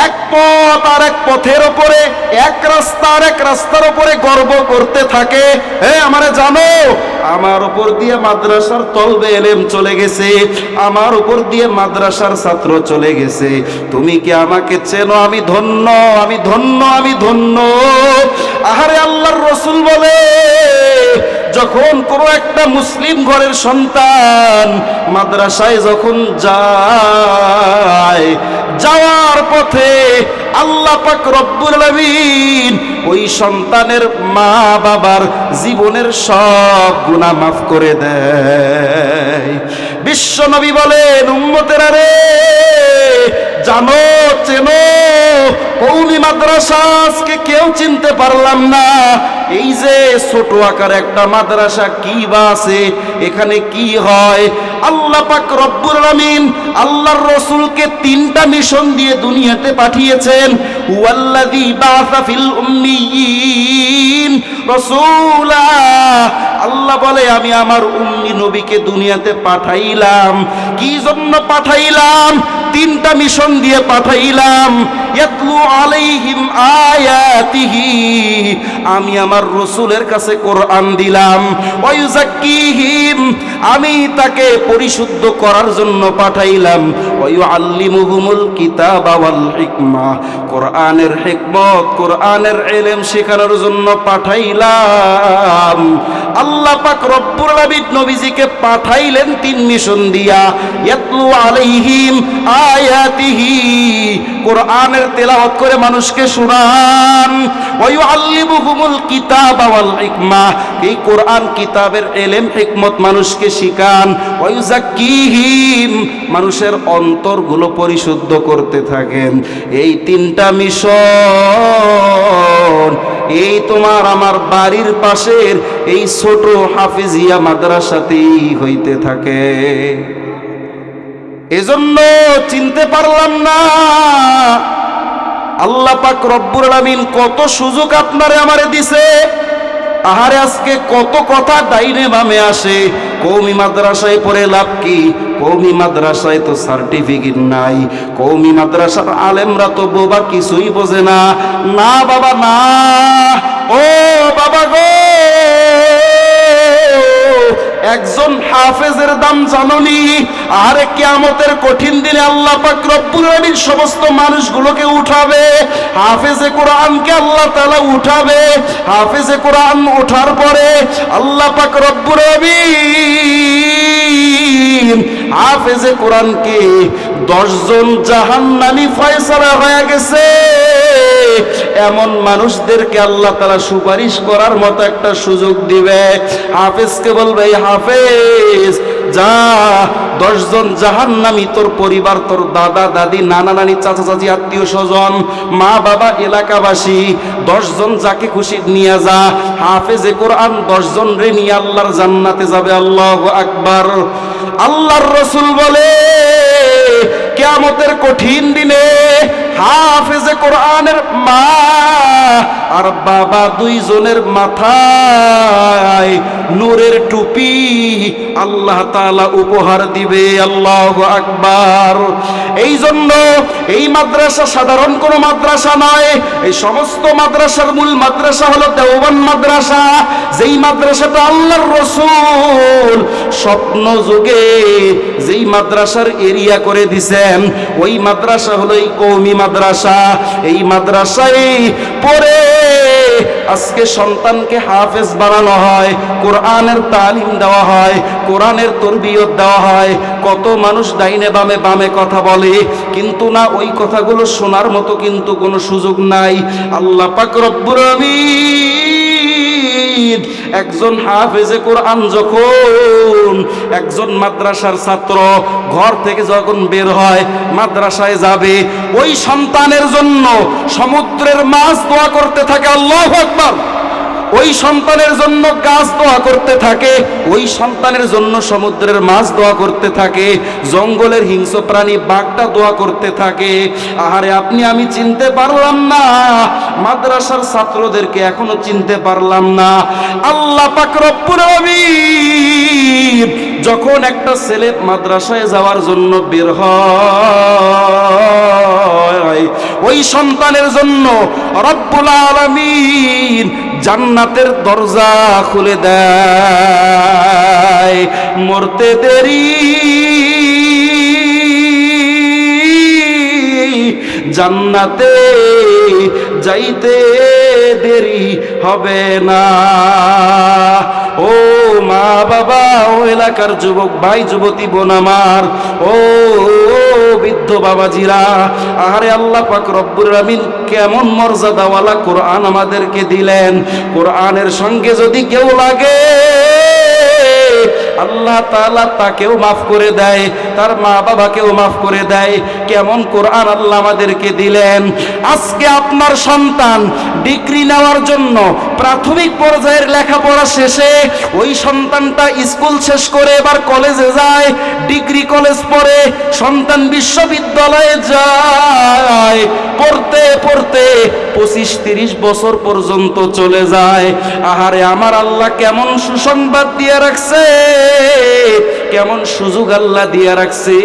এক পথ আর এক পথের উপরে, এক রাস্তা আর এক রাস্তার উপরে গর্ব করতে থাকে, হে আমারে জানো, আমার উপর দিয়ে মাদ্রাসার তলবে ইলম চলে গেছে, আমার উপর দিয়ে মাদ্রাসার ছাত্র চলে গেছে, তুমি কি আমাকে চেনো? আমি ধন্য, আমি ধন্য, আমি ধন্য। আহারে আল্লাহর রাসূল বলে যখন কোনো একটা মুসলিম ঘরের সন্তান মাদ্রাসায় যখন যায়, যাওয়ার পথে আল্লাহ পাক রব্বুল আলামিন ওই সন্তানের মা বাবার জীবনের সব গুনাহ মাফ করে দেয়। বিশ্ব নবী বলেন উম্মতেরা রে, জানো চেনো, কওমি মাদ্রাসা আজকে কেউ চিনতে পারলাম না। এই যে ছোট আকার একটা মাদ্রাসা, কি বা আছে এখানে, কি হয়? আল্লাহ পাক রব্বুল আলামিন আল্লাহর রাসূলকে 3টা মিশন দিয়ে দুনিয়াতে পাঠিয়েছেন। ওয়াল্লাযী বাআসা ফিল উম্মিয়িন রাসূলা, আল্লাহ বলে আমি আমার উম্মি নবীকে দুনিয়াতে পাঠাইলাম। কি জন্য পাঠাইলাম? 3টা মিশন দিয়ে পাঠাইলাম। ইয়াতলু আলাইহিম আয়াতিহি, আমি আমার রাসূলের কাছে কোরআন দিলাম। ওয়া ইউযাক্কিহিম, আমি তাকে পরিশুদ্ধ করার জন্য পাঠাইলাম। ওয়া ইউআল্লিমুহুমুল কিতাবা ওয়াল হিকমা, কোরআনের হিকমত, কোরআনের ইলম শেখানোর জন্য পাঠাইলাম। আল্লাহ পাক রব্বুল আলামিন নবীজিকে পাঠাইলেন 3 মিশন দিয়া। ইয়াতলু আলাইহিম আয়াতিহি, কোরআনের তেলাওয়াত করে মানুষকে শোনান। ওয়া ইউআল্লিমুহুমুল কিতাবা ওয়াল হিকমা, এই কোরআন কিতাবের ইলম হিকমত মানুষকে শিখান। ওয়া ইউযাক্কিহিম, মানুষের অন্তরগুলো পরিশুদ্ধ করতে থাকেন। এই 3টা মিশন এই তোমার আমার বাড়ির পাশের এই ছোট হাফিজিয়া মাদ্রাসাতেই হইতে থাকে। এজন্য চিনতে পারলাম না, আল্লাহ পাক রব্বুল আলামিন কত সুযোগ আপনারে আমারে দিছে। আহারে আজকে কত কথা ডাইনে বামে আসে, কওমি মাদ্রাসায় পড়ে লাভ কি? কওমি মাদ্রাসায় তো সার্টিফিকেট নাই, কওমি মাদ্রাসার আলেমরা তো বোবা, কিছুই বোঝে না। না বাবা না, ও বাবা গো, একজন হাফেজের দাম জানোনি? আরে কিয়ামতের কঠিন দিনে আল্লাহ পাক রব্বুল আলামিন সমস্ত মানুষগুলোকে উঠাবে। হাফেজে কোরআনকে আল্লাহ তাআলা উঠাবে। হাফেজে কোরআন ওঠার পরে আল্লাহ পাক রব্বুল আলামিন হাফেজে কোরআনকে 10 জন জাহান্নামী ফয়সালা হয়ে গেছে এমন মানুষদেরকে আল্লাহ তাআলা সুপারিশ করার মতো একটা সুযোগ দিবে। হাফেজকে বলবে, হাফেজ যা 10 জন জাহান্নামী তোর পরিবার, তোর দাদা দাদি, নানা নানি, চাচা চাচি, আত্মীয় স্বজন, মা বাবা, এলাকাবাসী 10 জন যাকে খুশি নিয়ে যা। হাফেজে কোরআন 10 জন রে নিয়ে আল্লাহর জান্নাতে যাবে। আল্লাহু আকবার। আল্লাহর রাসূল বলে কিয়ামতের কঠিন দিনে হাফেজে কোরআনের মা আর বাবা 2 জনের মাথায় নূরের টুপি আল্লাহ তাআলা উপহার দিবে। আল্লাহু আকবার। এই জন্য এই মাদ্রাসা সাধারণ কোনো মাদ্রাসা নয়, এই সমস্ত মাদ্রাসার মূল মাদ্রাসা হলো দেওবন্দ মাদ্রাসা। যেই মাদ্রাসাটা আল্লাহর রাসূল স্বপ্ন যুগে যেই মাদ্রাসার এরিয়া করে দিছেন, ওই মাদ্রাসা হলো এই কওমি মাদ্রাসা। এই মাদ্রাসায় পড়ে আজকে সন্তানকে হাফেজ বানানো হয়, কোরআনের তালিম দেওয়া হয়, কোরআনের তরবিয়ত দেওয়া হয়। কত মানুষ ডাইনে বামে বামে কথা বলে, কিন্তু না, ওই কথাগুলো শোনার মতো কিন্তু কোনো সুযোগ নাই। আল্লাহ পাক রব্বুল আমিন একজন হাফেজে কোরআন যখন একজন মাদ্রাসার ছাত্র ঘর থেকে যখন বের হয় মাদ্রাসায় যাবে, ওই সন্তানের জন্য সমুদ্রের মাছ দোয়া করতে থাকে। আল্লাহু আকবার। ওই সন্তানের জন্য গাছ দোয়া করতে থাকে, ওই সন্তানের জন্য সমুদ্রের মাছ দোয়া করতে থাকে, জঙ্গলের হিংস্র প্রাণী বাঘটা দোয়া করতে থাকে। আহারে আপনি আমি চিনতে পারলাম না, মাদ্রাসার ছাত্রদেরকে এখনো চিনতে পারলাম না। আল্লাহ পাক রব্বুল আলামিন যখন একটা ছেলে মাদ্রাসায় যাওয়ার জন্য বের হয়, ওই সন্তানের জন্য রব্বুল আলামিন জান্নাতের দরজা খুলে দেয়। মরতে দেরি জান্নাতে যাইতে দেরি হবে না। ও মা বাবা, ও এলাকার যুবক ভাই যুবতী বোন আমার, ও বৃদ্ধ বাবাজিরা, আহারে আল্লাহ পাক রব্বুল আমিন কেমন মর্যাদাওয়ালা কোরআন আমাদেরকে দিলেন। কোরআনের সঙ্গে যদি কেউ লাগে আল্লাহ তাআলা তাকেও মাফ করে দেয়, তার মা বাবাকেও মাফ করে দেয়। কেমন কোরআন আল্লাহ আমাদেরকে দিলেন। আজকে আপনার সন্তান ডিগ্রি নেওয়ার জন্য প্রাথমিক পর্যায়ের লেখাপড়া শেষে ওই সন্তানটা স্কুল শেষ করে এবার কলেজে যায়, ডিগ্রি কলেজ পড়ে, সন্তান বিশ্ববিদ্যালয়ে যায়, পড়তে পড়তে 25-30 বছর পর্যন্ত চলে যায়। আহারে আমার আল্লাহ কেমন সুসংবাদ দিয়ে রাখছে, কেমন সুযোগ আল্লাহ দিয়ে রাখছে।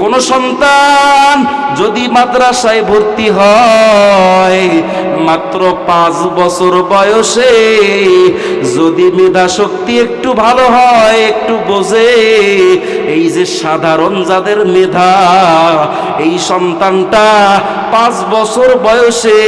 কোন সন্তান যদি মাদ্রাসায় ভর্তি হয় মাত্র 5 বছর বয়সে, যদি মেধা শক্তি একটু ভালো হয়, একটু বোঝে, এই যে সাধারণ যাদের মেধা, এই সন্তানটা 5 বছর বয়সে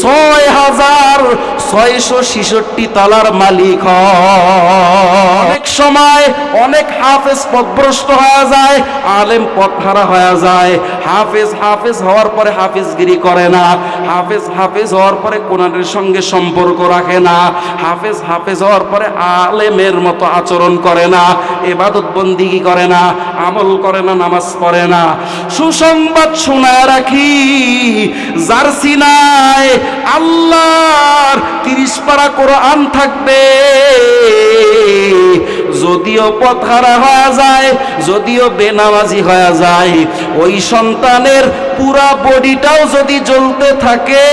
6,666 তালার মালিক হয়। অনেক সময় অনেক হাফেজ পথভ্রষ্ট হয়ে যায়, আলেম পথহারা হয়ে যায়। হাফেজ হওয়ার পরে হাফিজগিরি করে না, হাফেজ হওয়ার পরে কোরআনের সঙ্গে সম্পর্ক রাখে না, হাফেজ হওয়ার পরে আলেমের মতো আচরণ করে না, ইবাদত বন্দিগি করে না, আমল করে না, নামাজ পড়ে না। সুসংবাদ শোনায় রাখি, যার সিনায় আল্লাহর 30 পারা কোরআন থাকবে, যদিও পথহারা হয়ে যায়, যদিও বেনামাজি হয়ে যায়, ওই সন্তানের পুরা বডিটাও যদি জ্বলতে থাকে,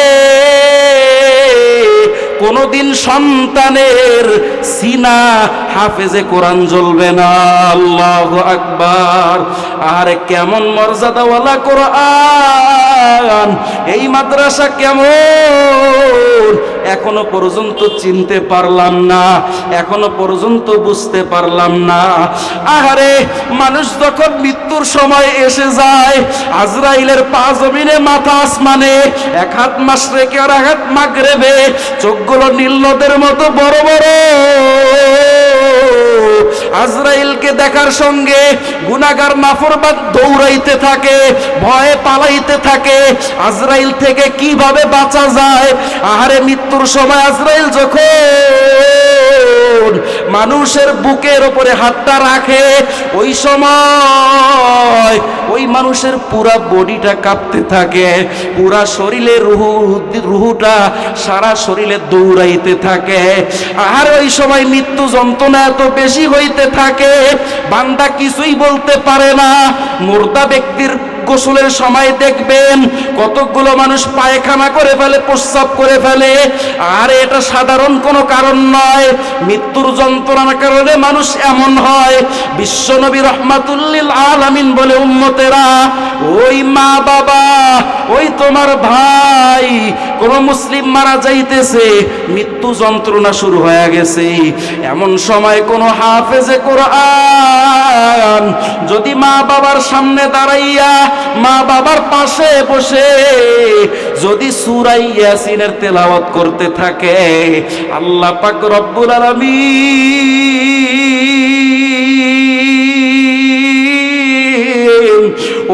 কোনদিন সন্তানের সিনা হাফেজে কোরআন জ্বলবে না। আল্লাহু আকবার। আর কেমন মর্যাদাওয়ালা কোরআন, এই মাদ্রাসা কেমন এখনো পর্যন্ত চিনতে পারলাম না, এখনো পর্যন্ত বুঝতে পারলাম না। আহারে মানুষ যখন মৃত্যুর সময় এসে যায়, আজরাইলের পা জমিনে মাথা আসমানে, এক হাত মাশরিকে আর এক হাত মাগরিবে, চোখগুলো নীল নদের মতো বড় বড়। আজরাইলকে দেখার সঙ্গে গুনাহগার নাফরমান দৌড়াইতে থাকে, ভয়ে পালাইতে থাকে, আজরাইল থেকে কিভাবে বাঁচা যায়। আহারে মৃত্যুর সময় আজরাইল যখন মানুষের বুকের ওপরে হাতটা রাখে, ওই সময় ওই মানুষের পুরা বডিটা কাঁপতে থাকে, পুরা শরীরে রুহুটা সারা শরীরে দৌড়াইতে থাকে। আর ওই সময় মৃত্যু যন্ত্রণা এত বেশি হইতে থাকে, বান্দা কিছুই বলতে পারে না। মুর্দা ব্যক্তির গোসলের সময় দেখবেন কতগুলো মানুষ পায়খানা করে ফেলে, প্রস্রাব করে ফেলে, আর এটা সাধারণ কোনো কারণ নয়, মৃত্যুর যন্ত্রণার কারণে মানুষ এমন হয়। বিশ্বনবী রাহমাতুল্লিল আলামিন বলে, উম্মতেরা, ওই মা বাবা, ওই তোমার ভাই, কোন মুসলিম মারা যাইতেছে, মৃত্যু যন্ত্রণা শুরু হয়ে গেছে, এমন সময় কোন হাফেজে কোরআন যদি মা বাবার সামনে দাঁড়াইয়া মা বাবার পাশে বসে যদি সূরা ইয়াসিনের তেলাওয়াত করতে থাকে, আল্লাহ পাক রব্বুল আলামিন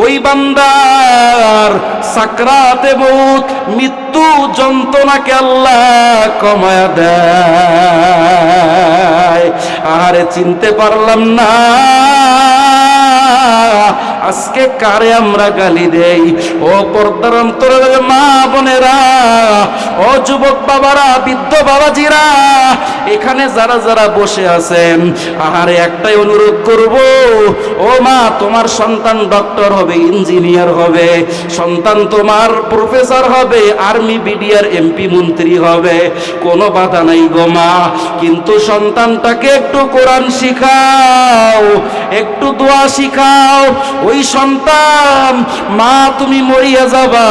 ওই বান্দার সাকরাতে মউত, মৃত্যু যন্ত্রণাকে আল্লাহ কমায়া দেয়। আরে চিনতে পারলাম না আজকে কারে আমরা গালি দেই? ও পর্দার অন্তরের মা বোনেরা, ও যুবক বাবারা, বৃদ্ধ বাবাজিরা, এখানে যারা যারা বসে আছেন, আহারে একটাই অনুরোধ করব, ও মা, তোমার সন্তান ডক্টর হবে, ইঞ্জিনিয়ার হবে, সন্তান তোমার প্রফেসর হবে, আর্মি, বিডিআর, এমপি, মন্ত্রী হবে, কোনো বাধা নাই গো মা, কিন্তু সন্তানটাকে একটু কোরআন শিখাও, একটু দোয়া শিখাও। ওই সন্তান, মা তুমি মরিয়া যাবা,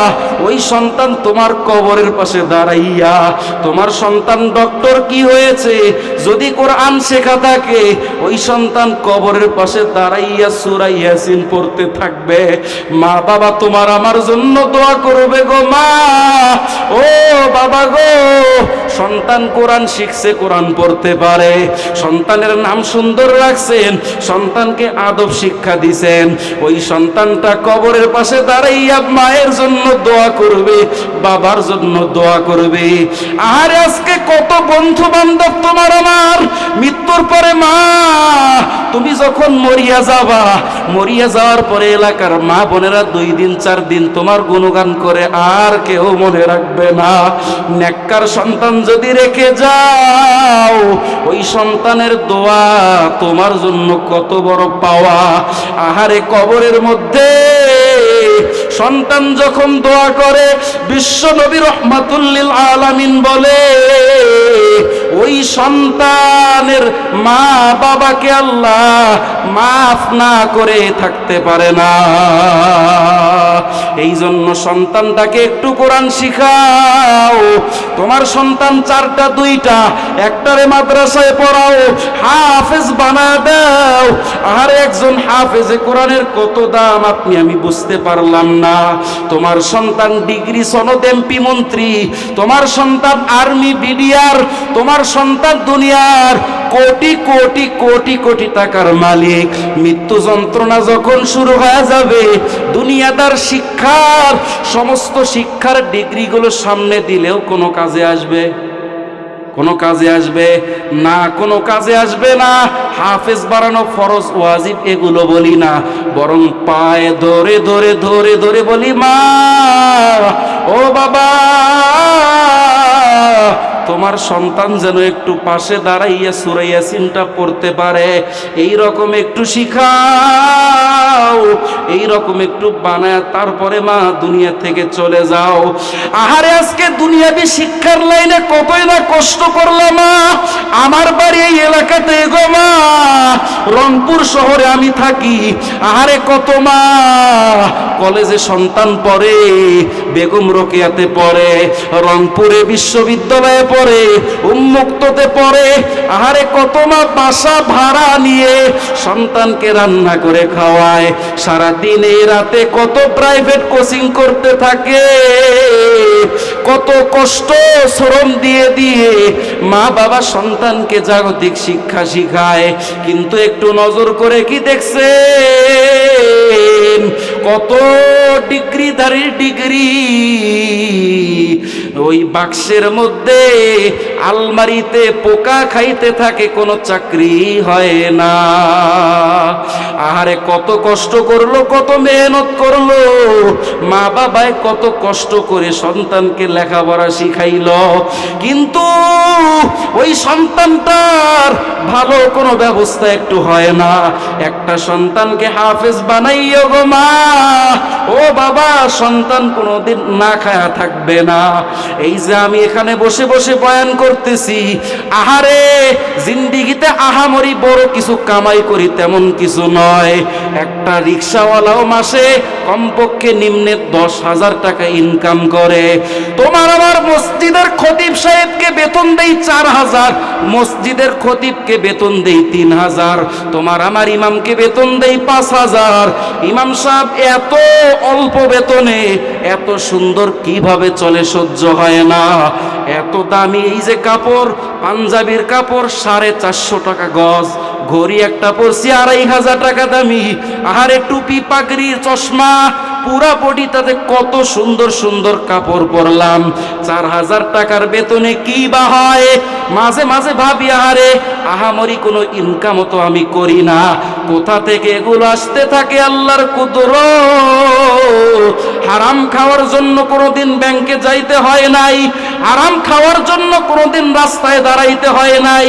ওই সন্তান তোমার কবরের পাশে দাঁড়াইয়া, তোমার সন্তান ডক্টর কি হয়েছে যদি কোরআন শেখা থাকে, ওই সন্তান কবরের পাশে দাঁড়াইয়া সূরা ইয়াসিন পড়তে থাকবে। মা বাবা তোমার আমার জন্য দোয়া করবে গো মা। ও বাবা গো, সন্তান কোরআন শিখছে, কোরআন পড়তে পারে, সন্তানের নাম সুন্দর রাখছেন, সন্তানকে আদব শিক্ষা দিছেন, ওই সন্তানটা কবরের পাশে দাঁড়াইয়া মায়ের জন্য দোয়া করবে, বাবার জন্য দোয়া করবে। আর আজকে কত বন্ধু বান্ধব তোমার আমার মৃত্যুর পরে, মা তুমি যখন মরিয়া যাবা, মরিয়া যাওয়ার পরে এলাকার মা বোনেরা 2 দিন 4 দিন তোমার গুণগান করে, আর কেউ মনে রাখবে না। নেককার সন্তান যদি রেখে যাও, ওই সন্তানের দোয়া তোমার জন্য কত বড় পাওয়া। আহারে কবরের মধ্যে সন্তান যখন দোয়া করে, বিশ্ব নবী রাহমাতুল্লিল আলামিন বলে, ওই সন্তানের মা বাবাকে আল্লাহ মাফ না করে থাকতে পারে না। এই জন্য সন্তানটাকে একটু কোরআন শিখাও। তোমার সন্তান 4টা 2টা, একটারে মাদ্রাসায় পড়াও, হাফেজ বানা দাও। আর একজন হাফেজে কোরআনের কত দাম আপনি আমি বুঝতে পারলাম না। তোমার সন্তান ডিগ্রি, সনদ, এমপি, মন্ত্রী, তোমার সন্তান আর্মি, বিডিআর, তোমার সন্তান দুনিয়ার কোটি কোটি কোটি কোটি টাকার মালিক। মৃত্যু যন্ত্রণা যখন শুরু হয়ে যাবে, দুনিয়াদার শিক্ষার সমস্ত শিক্ষার ডিগ্রিগুলো সামনে দিলেও কোনো কাজে আসবে? কোনো কাজে আসবে না, কোনো কাজে আসবে না। হাফেজ বানানো ফরজ ওয়াজিব এগুলো বলি না, বরং পায়ে ধরে ধরে ধরে ধরে বলি, মা, ও বাবা, তোমার সন্তান যেন একটু পাশে দাঁড়াইয়া সূরা ইয়াসিনটা পড়তে পারে, এই রকম একটু শিখাও, এই রকম একটু বানায় তারপরে মা দুনিয়া থেকে চলে যাও। আহারে আজকে দুনিয়াবি শিক্ষার লাইনে কতই না কষ্ট করলাম মা। আমার বাড়ি এই এলাকাতে গো মা, রংপুর শহরে আমি থাকি। আহারে কত মা কলেজে সন্তান পড়ে, বেগম রোকেয়াতে পড়ে, রংপুরে বিশ্ববিদ্যালয়ে পড়ে, উন্মুক্ততে পড়ে। আহারে কত মা বাসা ভাড়া নিয়ে সন্তানকে রান্না করে খাওয়ায়, সারা দিনে রাতে কত প্রাইভেট কোচিং করতে থাকে, কত কষ্ট শ্রম দিয়ে দিয়ে মা বাবা সন্তানকে জাগতিক শিক্ষা শিখায়। কিন্তু একটু নজর করে কি দেখছেন, কত ডিগ্রিধারীর ডিগ্রি ওই বাক্সের মধ্যে আলমারিতে পোকা খাইতে থাকে, কোনো চাকরি হয় না। আহারে কত কষ্ট করলো, কত মেহনত করলো, মা বাবায় কত কষ্ট করে সন্তানকে লেখাপড়া শিখাইলো, কিন্তু ওই সন্তানটার ভালো কোনো ব্যবস্থা একটু হয় না। একটা সন্তানকে হাফেজ বানাইও গো মা, ও বাবা, সন্তান কোনোদিন না খায়া থাকবে না। এই যে আমি এখানে বসে বসে বয়ান করতেছি, আহারে জিন্দিগিতে আহামরি বড় কিছু কামাই করি তেমন কিছু নয়। একটা রিক্সাওয়ালাও মাসে কমপক্ষে নিম্নে 10,000 টাকা ইনকাম করে। তোমার আমার মসজিদের খতিব সাহেবকে বেতন দেই 4,000, মসজিদের খতিবকে বেতন দেই 3,000, তোমার আমার ইমামকে বেতন দেই 5,000। ইমাম সাহেব এত অল্প বেতনে এত সুন্দর কিভাবে চলে সহ্য হয় না। এত দামি এই যে কাপড়, পাঞ্জাবির কাপড় 450 টাকা গজ, ঘড়ি একটা পরছি 2,500 টাকা দামি, আহারে টুপি পাগড়ি চশমা পুরা বডি, তাতে কত সুন্দর সুন্দর কাপড় পরলাম। 4,000 টাকার বেতনে কি বা হয়? মাঝে মাঝে ভাবি আহারে আহামরি কোনো ইনকামও তো আমি করি না, কোথা থেকে এগুলো আসতে থাকে আল্লাহর কুদরত। হারাম খাওয়ার জন্য কোনোদিন ব্যাংকে যাইতে হয় নাই, হারাম খাওয়ার জন্য কোনোদিন রাস্তায় দাঁড়াইতে হয় নাই।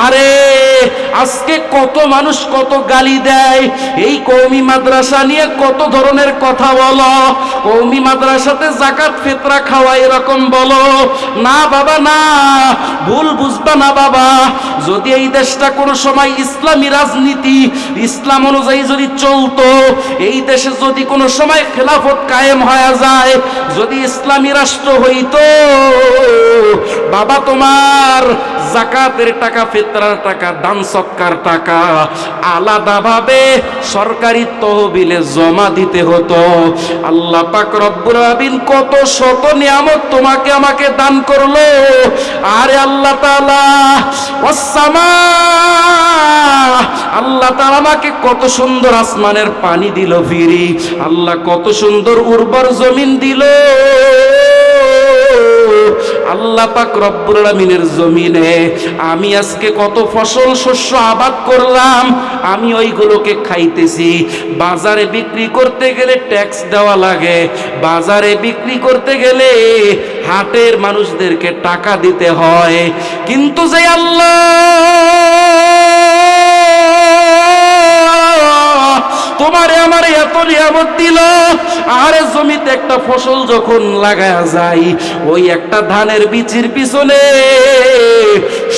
আরে আজকে কত মানুষ কত গালি দেয়, এই কওমি মাদ্রাসা নিয়ে কত ধরনের কথা বলো, কওমি মাদ্রাসাতে যাকাত ফিতরা খাওয়া এরকম বলো। না বাবা না, ভুল বুঝবা না বাবা। যদি এই দেশটা কোনো সময় ইসলামী রাজনীতি ইসলাম অনুযায়ী যদি চলতো, এই দেশে যদি কোনো সময় খেলাফত কায়েম হয়ে যায়, যদি ইসলামী রাষ্ট্র হইতো, বাবা তোমার যাকাতের টাকা, ফিতরার টাকা, দান সৎকার টাকা আলাদাভাবে সরকারি তহবিলে জমা দিতে হতো। আল্লাহ পাক রব্বুল আলামিন কত শত নিয়ামত তোমাকে আমাকে দান করলো। আরে আল্লাহ তাআলা ওয়াসসামা, আল্লাহ তাআলা আমাকে কত সুন্দর আসমানের পানি দিল ফিরি, আল্লাহ কত সুন্দর উর্বর জমিন দিল। আল্লাহ পাক রব্বুল আলামিনের জমিনে আমি আজকে কত ফসল শস্য আবাদ করলাম, আমি ওইগুলোকে খাইতেছি। বাজারে বিক্রি করতে গেলে ট্যাক্স দেওয়া লাগে, বাজারে বিক্রি করতে গেলে হাটের মানুষদেরকে টাকা দিতে হয়, কিন্তু যে আল্লাহ তোমারে আমারে এত নিয়ামত দিল, আরে জমিতে একটা ফসল যখন লাগায়া যায়, ওই একটা ধানের বীজের পিছনে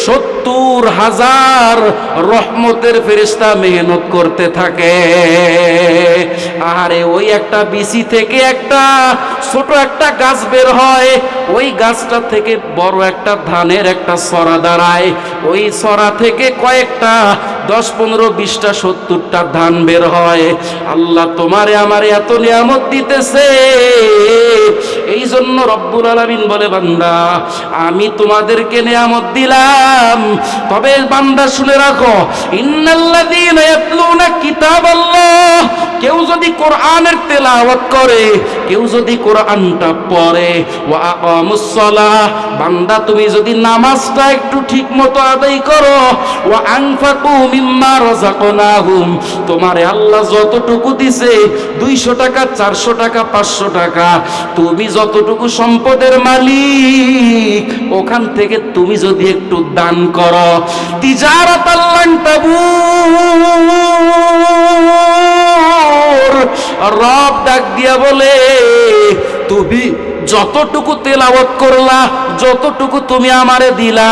70,000 রহমতের ফেরেশতা মেহনত করতে থাকে। আরে ওই একটা বিচি থেকে একটা ছোট একটা গাছ বের হয়, ওই গাছটা থেকে বড় একটা ধানের একটা সরা দাঁড়ায়, ওই সরা থেকে কয়েকটা 10, 15, 20টা 70টা ধান বের হয়। আল্লাহ তোমারে আমারে এত নিয়ামত দিতেছে, এই জন্য রব্বুল আলামিন বলে বান্দা আমি তোমাদেরকে নিয়ামত দিলাম, তবে বান্দা শুনে রাখো, ইন্নাল্লাযীনা ইয়াতলুনা কিতাবাল্লাহ, কেউ যদি কোরআনের তেলাওয়াত করে, কেউ যদি কোরআনটা পড়ে, ওয়া আকামুস সালাহ, বান্দা তুমি যদি নামাজটা একটু ঠিক মতো আদায় করো, ওয়া আনফাকু মিম্মা রাযাকনাহুম, তোমারে আল্লাহ যতটুকু দিছে 200 টাকা 400 টাকা 500 টাকা, তুমি যতটুকু সম্পদের মালিক, ওখান থেকে তুমি যদি একটু দান করো, তিজারাতাল লান তাবুর, রব ডাক দিয়া বলে তুমি যতটুকু তেলাওয়াত করলা, যতটুকু তুমি আমারে দিলা,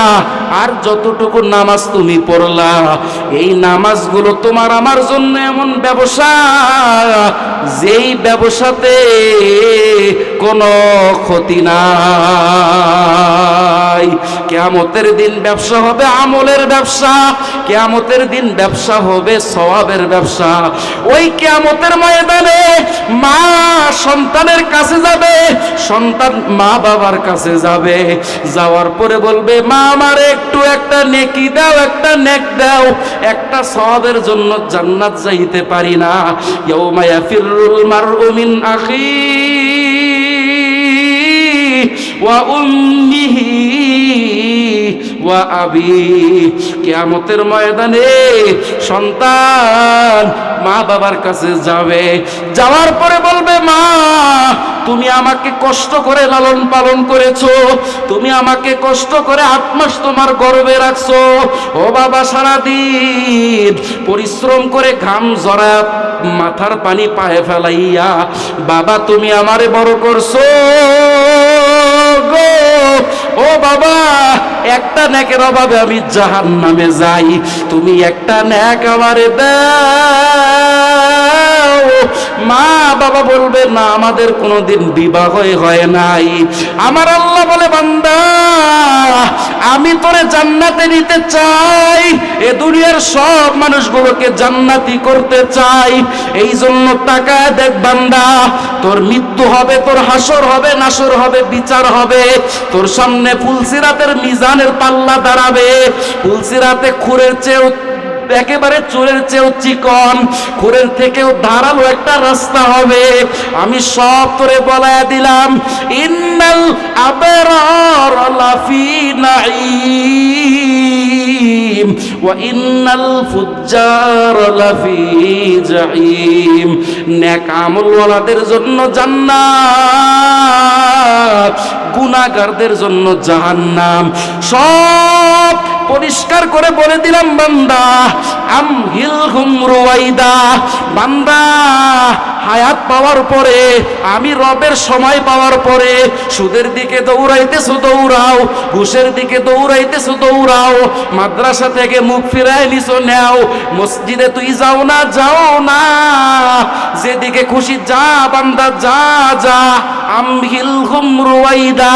আর যতটুকু নামাজ তুমি পড়লা, এই নামাজগুলো তোমার আমার জন্য এমন ব্যবসা, যেই ব্যবসাতে কোনো ক্ষতি নাই। কিয়ামতের দিন ব্যবসা হবে আমলের ব্যবসা, কিয়ামতের দিন ব্যবসা হবে সওয়াবের ব্যবসা। ওই কিয়ামতের ময়দানে মা সন্তানের কাছে যাবে, সন্তান মা বাবার কাছে যাবে, যাওয়ার পরে বলবে মা আমারে একটু একটা নেকি দাও, একটা নেক দাও, একটা সওয়াবের জন্য জান্নাত যাইতে পারি না। ইয়াউমা ইয়াফিরুল মারউ মিন আখিহি ওয়া উম্মিহি ওয়া আবি। কিয়ামতের ময়দানে সন্তান মা বাবার কাছে যাবে, যাওয়ার পরে বলবে, মা তুমি আমাকে কষ্ট করে লালন পালন করেছো, তুমি আমাকে কষ্ট করে 8 মাস তোমার গর্ভে রাখছো। ও বাবা, সারাদিন পরিশ্রম করে ঘাম ঝরা মাথার পানি পায়ে ফেলাইয়া বাবা তুমি আমারে বড় করছো গো। ও বাবা, একটা নেকের অভাবে আমি জাহান্নামে যাই, তুমি একটা নেক আমারে দাও। মা বাবা বলবে, না আমাদের কোনোদিন বিবাহ হয় নাই। আমার আল্লাহ বলে, বান্দা আমি তোরে জান্নাতে নিতে চাই, এ দুনিয়ার সব মানুষগুলোকে জান্নাতি করতে চাই। এই জন্য তাকায় দেখ বান্দা, তোর মৃত্যু হবে, তোর হাসর হবে, নাসর হবে, বিচার হবে। তোর সামনে ফুলসিরাতের মিজানের পাল্লা দাঁড়াবে। ফুলসিরাতে খুরের চেয়েও একেবারে চোরের চেয়েও চিকন, খুরের থেকেও ধারালো একটা রাস্তা হবে। আমি সব তোরে বলায় দিলাম, ইন্নাল আবরার লাফি নাঈম ওয়া ইন্নাল ফুজ্জার লাফি জাহিম। নেক আমলওয়ালাদের জন্য জান্নাত, গুনাহগারদের জন্য জাহান্নাম। সব পরিষ্কার করে বলে দিলাম বান্দা, আমহিলহুম রুয়াইদা। বান্দা হায়াত পাওয়ার পরে, আমি রবের সময় পাওয়ার পরে সুদের দিকে দৌড়াইতেছো দৌড়াও, ঘুষের দিকে দৌড়াইতেছো দৌড়াও, মাদ্রাসা থেকে মুখ ফিরায় নিছো নেও, মসজিদে তুই যাও না যাও না, যেদিকে খুশি যা বান্দা যা যা। আমহিলহুম রুয়াইদা,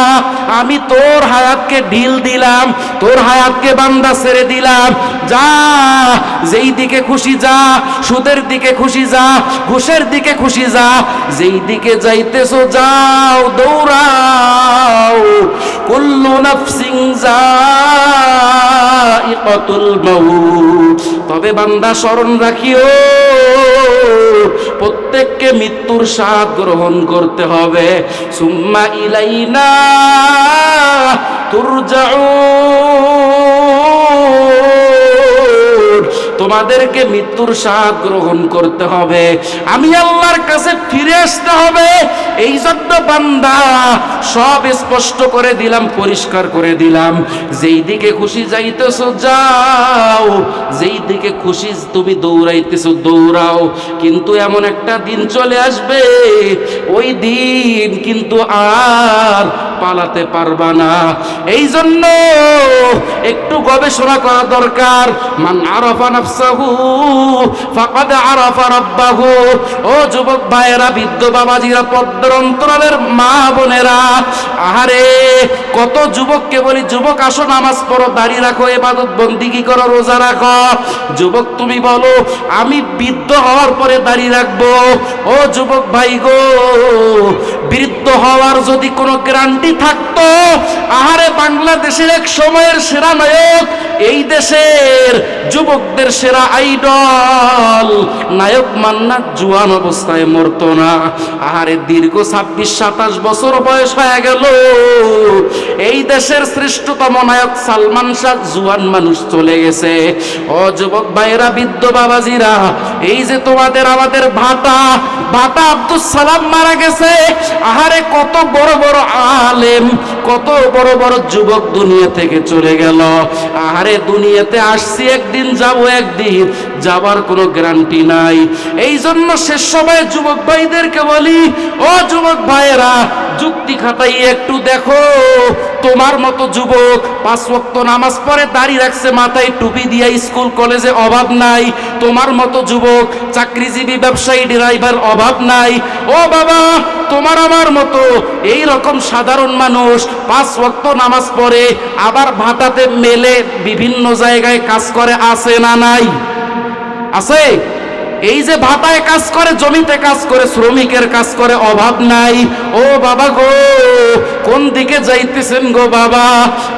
আমি তোর হায়াতকে ঢিল দিলাম, তোর হায়াতকে বান্দা ছেড়ে দিলাম। যা যেই দিকে খুশি যা, সুদের দিকে খুশি যা, ঘুষের দিকে খুশি যা, যেই দিকে যাইতেছো যাও, দৌড়াও। কুল্লু নাফসিন যায়িকাতুল মাউত। তবে বান্দা স্মরণ রাখিও, প্রত্যেককে মৃত্যুর স্বাদ গ্রহণ করতে হবে। সুম্মা ইলাইনা তুরজাউন। তোমাদেরকে মৃত্যুর স্বাদ গ্রহণ করতে হবে, আমি আল্লাহর কাছে ফিরে আসতে হবে। এই জন্য বান্দা সব স্পষ্ট করে দিলাম, পরিষ্কার করে দিলাম। যেই দিকে খুশি যাইতেছো যাও, যেই দিকে খুশি তুমি দৌড়াইতেছো দৌড়াও। কিন্তু এমন একটা দিন চলে আসবে, ওই দিন কিন্তু আর পালাতে পারবা না। এই জন্য একটু গবেষণা করা দরকার। মান আরাফা নাফসাহু ফাকাদ আরাফা রাব্বাহু। ও যুবক ভাইয়েরা, বৃদ্ধ বাবাজিরা, পদ্মার অন্তরালের মা বোনেরা, আহারে কত যুবককে বলি, যুবক আসো নামাজ পড়ো, দাড়ি রাখো, ইবাদত বন্দিগি করো, রোজা রাখো। যুবক তুমি বলো আমি বৃদ্ধ হওয়ার পরে দাড়ি রাখবো। ও যুবক ভাই গো, বৃদ্ধ হওয়ার যদি কোনো গ্যারান্টি থাকতো, আহারে বাংলাদেশের এক সময়ের সেরা নায়ক, এই দেশের যুবকদের সেরা আইডল নায়ক মান্নাত জুয়ান অবস্থায় মরতো না। আহারে দীর্ঘ 26-27 বছর বয়স হয়ে গেল, এই দেশের শ্রেষ্ঠতম নায়ক সালমান শাহ জুয়ান মানুষ চলে গেছে। ও যুবক ভাইরা, বৃদ্ধ বাবাজিরা, এই যে তোমাদের আমাদের ভাটা আব্দুল সালাম মারা গেছে। আহারে কত বড় বড় আলেম, কত বড় বড় যুবক দুনিয়া থেকে চলে গেল। আহারে দুনিয়াতে আসছি একদিন, যাব একদিন, যাবার কোনো গ্যারান্টি নাই। এই জন্য শেষ সময় যুবক ভাইদেরকে বলি, ও যুবক ভাইয়েরা, যুক্তি খাটাই একটু দেখো, তোমার মতো যুবক 5 ওয়াক্ত নামাজ পড়ে, দাড়ি রাখছে, মাথায় টুপি দিয়া স্কুল কলেজে অভাব নাই। তোমার মতো যুবক চাকরিজীবী, ব্যবসায়ী, ড্রাইভার অভাব নাই। ও বাবা, তোমার আমার মতো এই রকম সাধারণ মানুষ 5 ওয়াক্ত নামাজ পড়ে, আবার ভাটাতে মেলে বিভিন্ন জায়গায় কাজ করে, আছে না নাই? আছে। এই যে ভাটায় কাজ করে, জমিতে কাজ করে, শ্রমিকের কাজ করে, অভাব নাই। ও বাবা গো, কোন দিকে যাইতেছেন গো বাবা?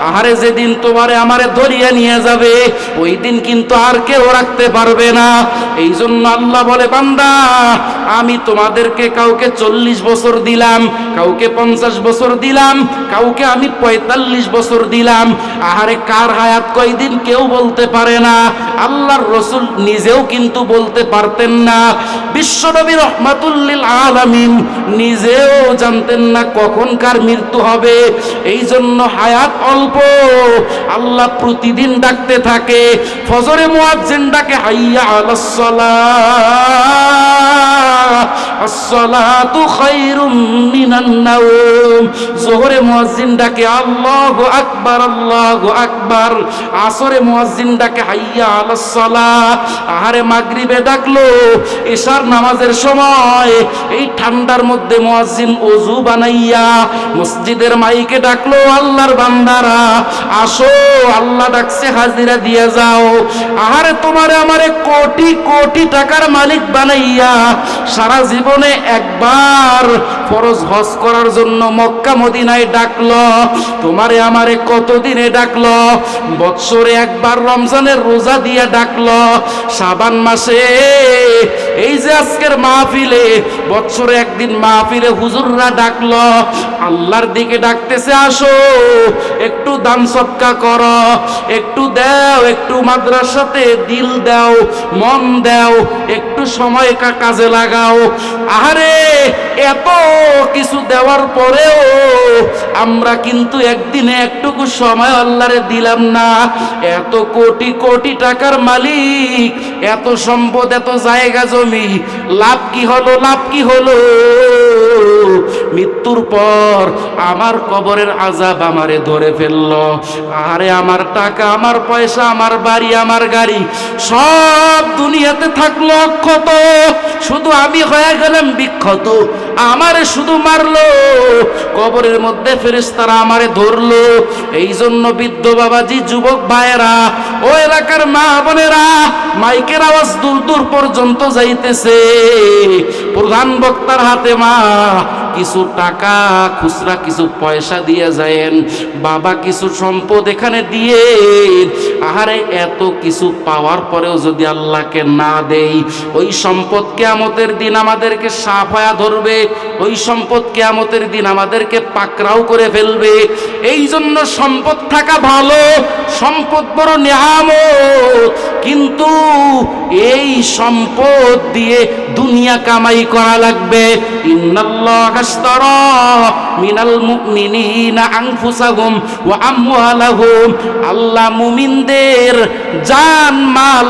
আহারে যেদিন তোমারে আমারে ধরিয়ে নিয়ে যাবে ওই দিন কিন্তু আর কেউ রাখতে পারবে না। এই জন্য আল্লাহ বলে, বান্দা আমি তোমাদেরকে কাউকে 40 বছর দিলাম, কাউকে 50 বছর দিলাম, কাউকে আমি 45 বছর দিলাম। আহারে কার হায়াত কয়দিন কেউ বলতে পারে না। আল্লাহর রাসূল নিজেও কিন্তু বলতে পারতেন না। বিশ্বনবী রাহমাতুল লিল আলামিন নিজেও জানতেন না কখন কার মৃত্যু হবে। এই জন্য হায়াত অল্প, আল্লাহ প্রতিদিন ডাকতে থাকে। ফজরে মুয়াজ্জিন ডাকে, হাইয়া আলাস সালাহ, আসসালাতু খায়রুম মিনান নাওম। যোহরে মুয়াজ্জিন ডাকে, আল্লাহু আকবার, আল্লাহু আকবার। আসরে মুয়াজ্জিন ডাকে, হাইয়া আলাস সালাহ। আহারে মাগরিবে ডাকলো, ইশার নামাজের সময় এই ঠান্ডার মধ্যে মুয়াজ্জিন ওযু বানাইয়া মসজিদের মাইকে ডাকলো, আল্লাহর বান্দারা আসো, আল্লাহ ডাকছে, হাজিরা দিয়ে যাও। আহারে তোমারে আমারে কোটি কোটি টাকার মালিক বানাইয়া সারা জীবনে একবার ফরজ হজ করার জন্য মক্কা মদিনায় ডাকলো। তোমারে আমারে কতদিনে ডাকলো? বৎসরে একবার রমজানের রোজা দিয়ে ডাকলো। শাবান মাসে এই যে আজকের মাহফিলে, বৎসরে একদিন মাহফিলে হুজুররা ডাকলো, আল্লাহর দিকে ডাকতেছে, আসো একটু দান সদকা করো, একটু দাও, একটু মাদ্রাসাতে দিল দাও, মন দাও, একটু সময় কাজে লাগাও। আহারে এত কিছু দেওয়ার পরেও আমরা কিন্তু একদিনে একটুকু সময় আল্লাহরে দিলাম না। এত কোটি কোটি টাকার মালিক, এত সম্পদ, এত জায়গা জমি, লাভ কি হলো? লাভ কি হলো? মৃত্যুর পর আমার কবরের আযাব আমারে ধরে ফেললো। আরে আমার টাকা, আমার পয়সা, আমার বাড়ি, আমার গাড়ি সব দুনিয়াতে থাকলো অক্ষত, শুধু আমি হয়ে গেলাম বিক্ষত। আমারে শুধু মারলো, কবরের মধ্যে ফেরেশতারা আমারে ধরলো। এই জন্য বৃদ্ধ বাবাজি, যুবক ভাইয়েরা, ও এলাকার মা বোনেরা, মাইকের আওয়াজ দূর দূর পর্যন্ত যাইতেছে। প্রধান বক্তার হাতে মা কিছু টাকা খুচরা, কিছু পয়সা দিয়ে যায়েন, বাবা কিছু সম্পদ এখানে দিয়ে। আহারে এত কিছু পাওয়ার পরেও যদি আল্লাহকে না দেই, ওই সম্পদ কিয়ামতের দিন আমাদেরকে সাফায়া ধরবে, ওই সম্পদ কিয়ামতের দিন আমাদেরকে পাকড়াও করে ফেলবে। এই জন্য সম্পদ থাকা ভালো, সম্পদ বড় নিয়ামত, কিন্তু এই সম্পদ দিয়ে দুনিয়া কামাই করা লাগবে। ইন্নাল্লাহা আশতারা মিনাল মুমিনিনা আনফুসাহুম ওয়া আমওয়ালাহুম, আল্লাহ মুমিনদের জান মাল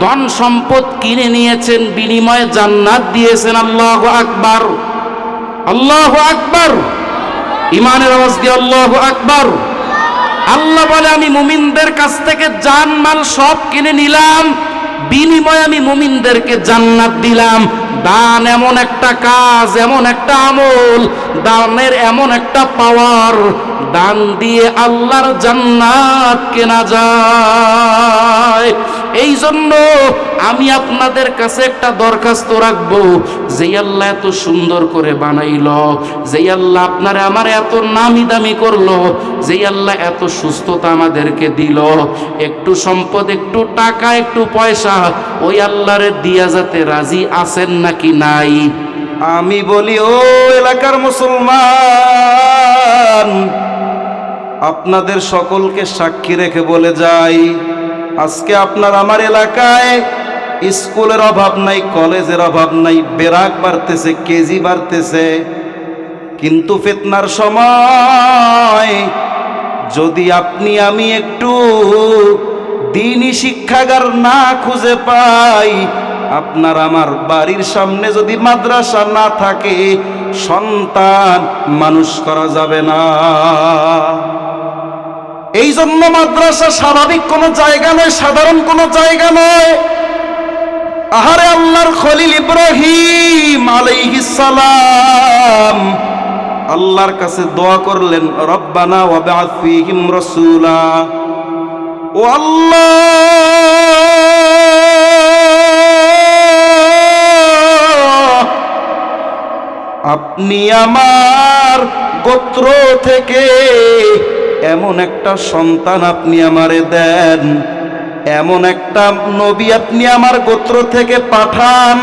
ধন সম্পদ কিনে নিয়েছেন, বিনিময়ে জান্নাত দিয়েছেন। আল্লাহু আকবার, আল্লাহু আকবার। ইমানের আওয়াজ দিয়ে আল্লাহু আকবার। আল্লাহ বলে, আমি মুমিনদের কাছ থেকে জান মাল সব কিনে নিলাম, বিনিময়ে আমি মুমিনদেরকে জান্নাত দিলাম। দান এমন একটা কাজ, এমন একটা আমল, দানের এমন একটা পাওয়ার, দান দিয়ে আল্লাহর জান্নাত কেনা যায়। এই জন্য আমি আপনাদের কাছে একটা দরখাস্ত রাখবো, যেই আল্লাহ এত সুন্দর করে বানাইলো, যেই আল্লাহ আপনারে আমারে এত নামি দামি করলো, যেই আল্লাহ এত সুস্থতা আমাদেরকে দিল, একটু সম্পদ, একটু টাকা, একটু পয়সা ওই আল্লাহরে দিয়া যাতে রাজি আছেন নাকি নাই? আমি বলি, ও এলাকার মুসলমান, আপনাদের সকলকে সাক্ষী রেখে বলে যাই, আজকে আপনার আমার এলাকায় স্কুলের অভাব নাই, কলেজের অভাব নাই, বেরাক বাড়তেছে, কেজি বাড়তেছে, কিন্তু ফিতনার সময় যদি আপনি আমি একটু দ্বীনি শিক্ষাগার না খুঁজে পাই, আপনার আমার বাড়ির সামনে যদি মাদ্রাসা না থাকে, সন্তান মানুষ করা যাবে না। এই জন্য মাদ্রাসা স্বাভাবিক কোনো জায়গা নয়, সাধারণ কোনো জায়গা নয়। আহারে আল্লাহর খলিল ইব্রাহিম আলাইহিস সালাম আল্লাহর কাছে দোয়া করলেন, রব্বানা ওয়াবআথ ফীহিম রাসূলা, ও আল্লাহ আপনি আমার গোত্র গোত্র থেকে এমন একটা সন্তান আপনি আমারে দেন, এমন একটা নবী আপনি আমার গোত্র থেকে পাঠান,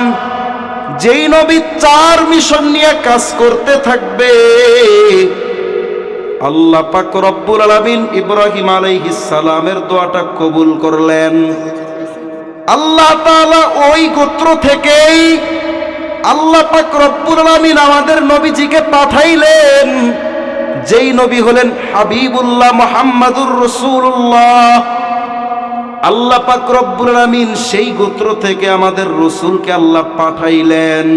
যেই নবী 4 মিশন নিয়ে কাজ করতে থাকবে। আল্লাহ পাক রব্বুল আলামিন ইব্রাহিম আলাইহিস সালামের দোয়াটা কবুল করলেন। আল্লাহ তাআলা ওই গোত্র থেকেই আল্লাহ পাক রব্বুল আলামিন আমাদের নবীজিকে পাঠাইলেন, যেই নবী হলেন হাবিবুল্লাহ মুহাম্মাদুর রাসূলুল্লাহ। আল্লাহ পাক রব্বুল আলামিন সেই গোত্র থেকে আমাদের রাসূলকে আল্লাহ পাঠাইলেন।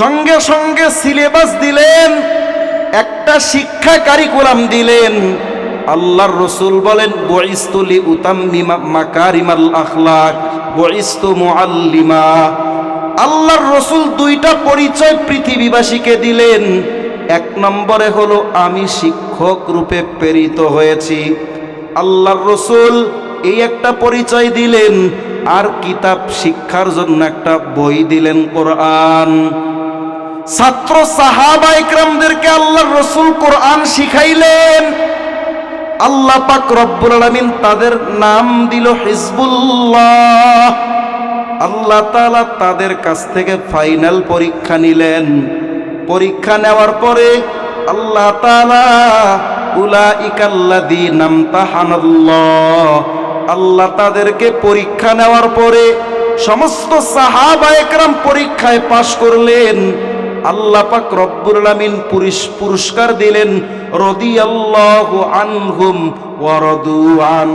সঙ্গে সঙ্গে সিলেবাস দিলেন, একটা শিক্ষা কারিকুলাম দিলেন। আল্লাহর রাসূল বলেন, বুইস্তু লিউতাম্মিমা মাকারিমাল আখলাক বুইস্তু মুআল্লিমা। আল্লাহর রাসূল 2টা পরিচয় পৃথিবীবাসীকে দিলেন। 1 নম্বরে হলো আমি শিক্ষক রূপে প্রেরিত হয়েছি। আল্লাহর রাসূল এই একটা পরিচয় দিলেন, আর কিতাব শিক্ষার জন্য একটা বই দিলেন, কোরআন। ছাত্র সাহাবা ইকরামদেরকে আল্লাহর রাসূল কোরআন শিখাইলেন। আল্লাহ পাক রব্বুল আলামিন তাদের নাম দিল হিজবুল্লাহ। আল্লাহ তাআলা তাদের কাছ থেকে ফাইনাল পরীক্ষা নিলেন। পরীক্ষা নেওয়ার পরে আল্লাহ তাআলা উলাইকাল্লাযীনা ইমতাহানাল্লাহ, আল্লাহ তাদেরকে পরীক্ষা নেওয়ার পরে সমস্ত সাহাবা একরাম পরীক্ষায় পাশ করলেন। আল্লাহ পাক রব্বুল আলামিন পুরস্কার দিলেন, রাদিয়াল্লাহু আনহুম ওয়া রাদু আন।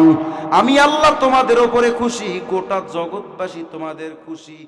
আমি আল্লাহ তোমাদের উপরে খুশি, গোটা জগৎবাসী তোমাদের খুশি।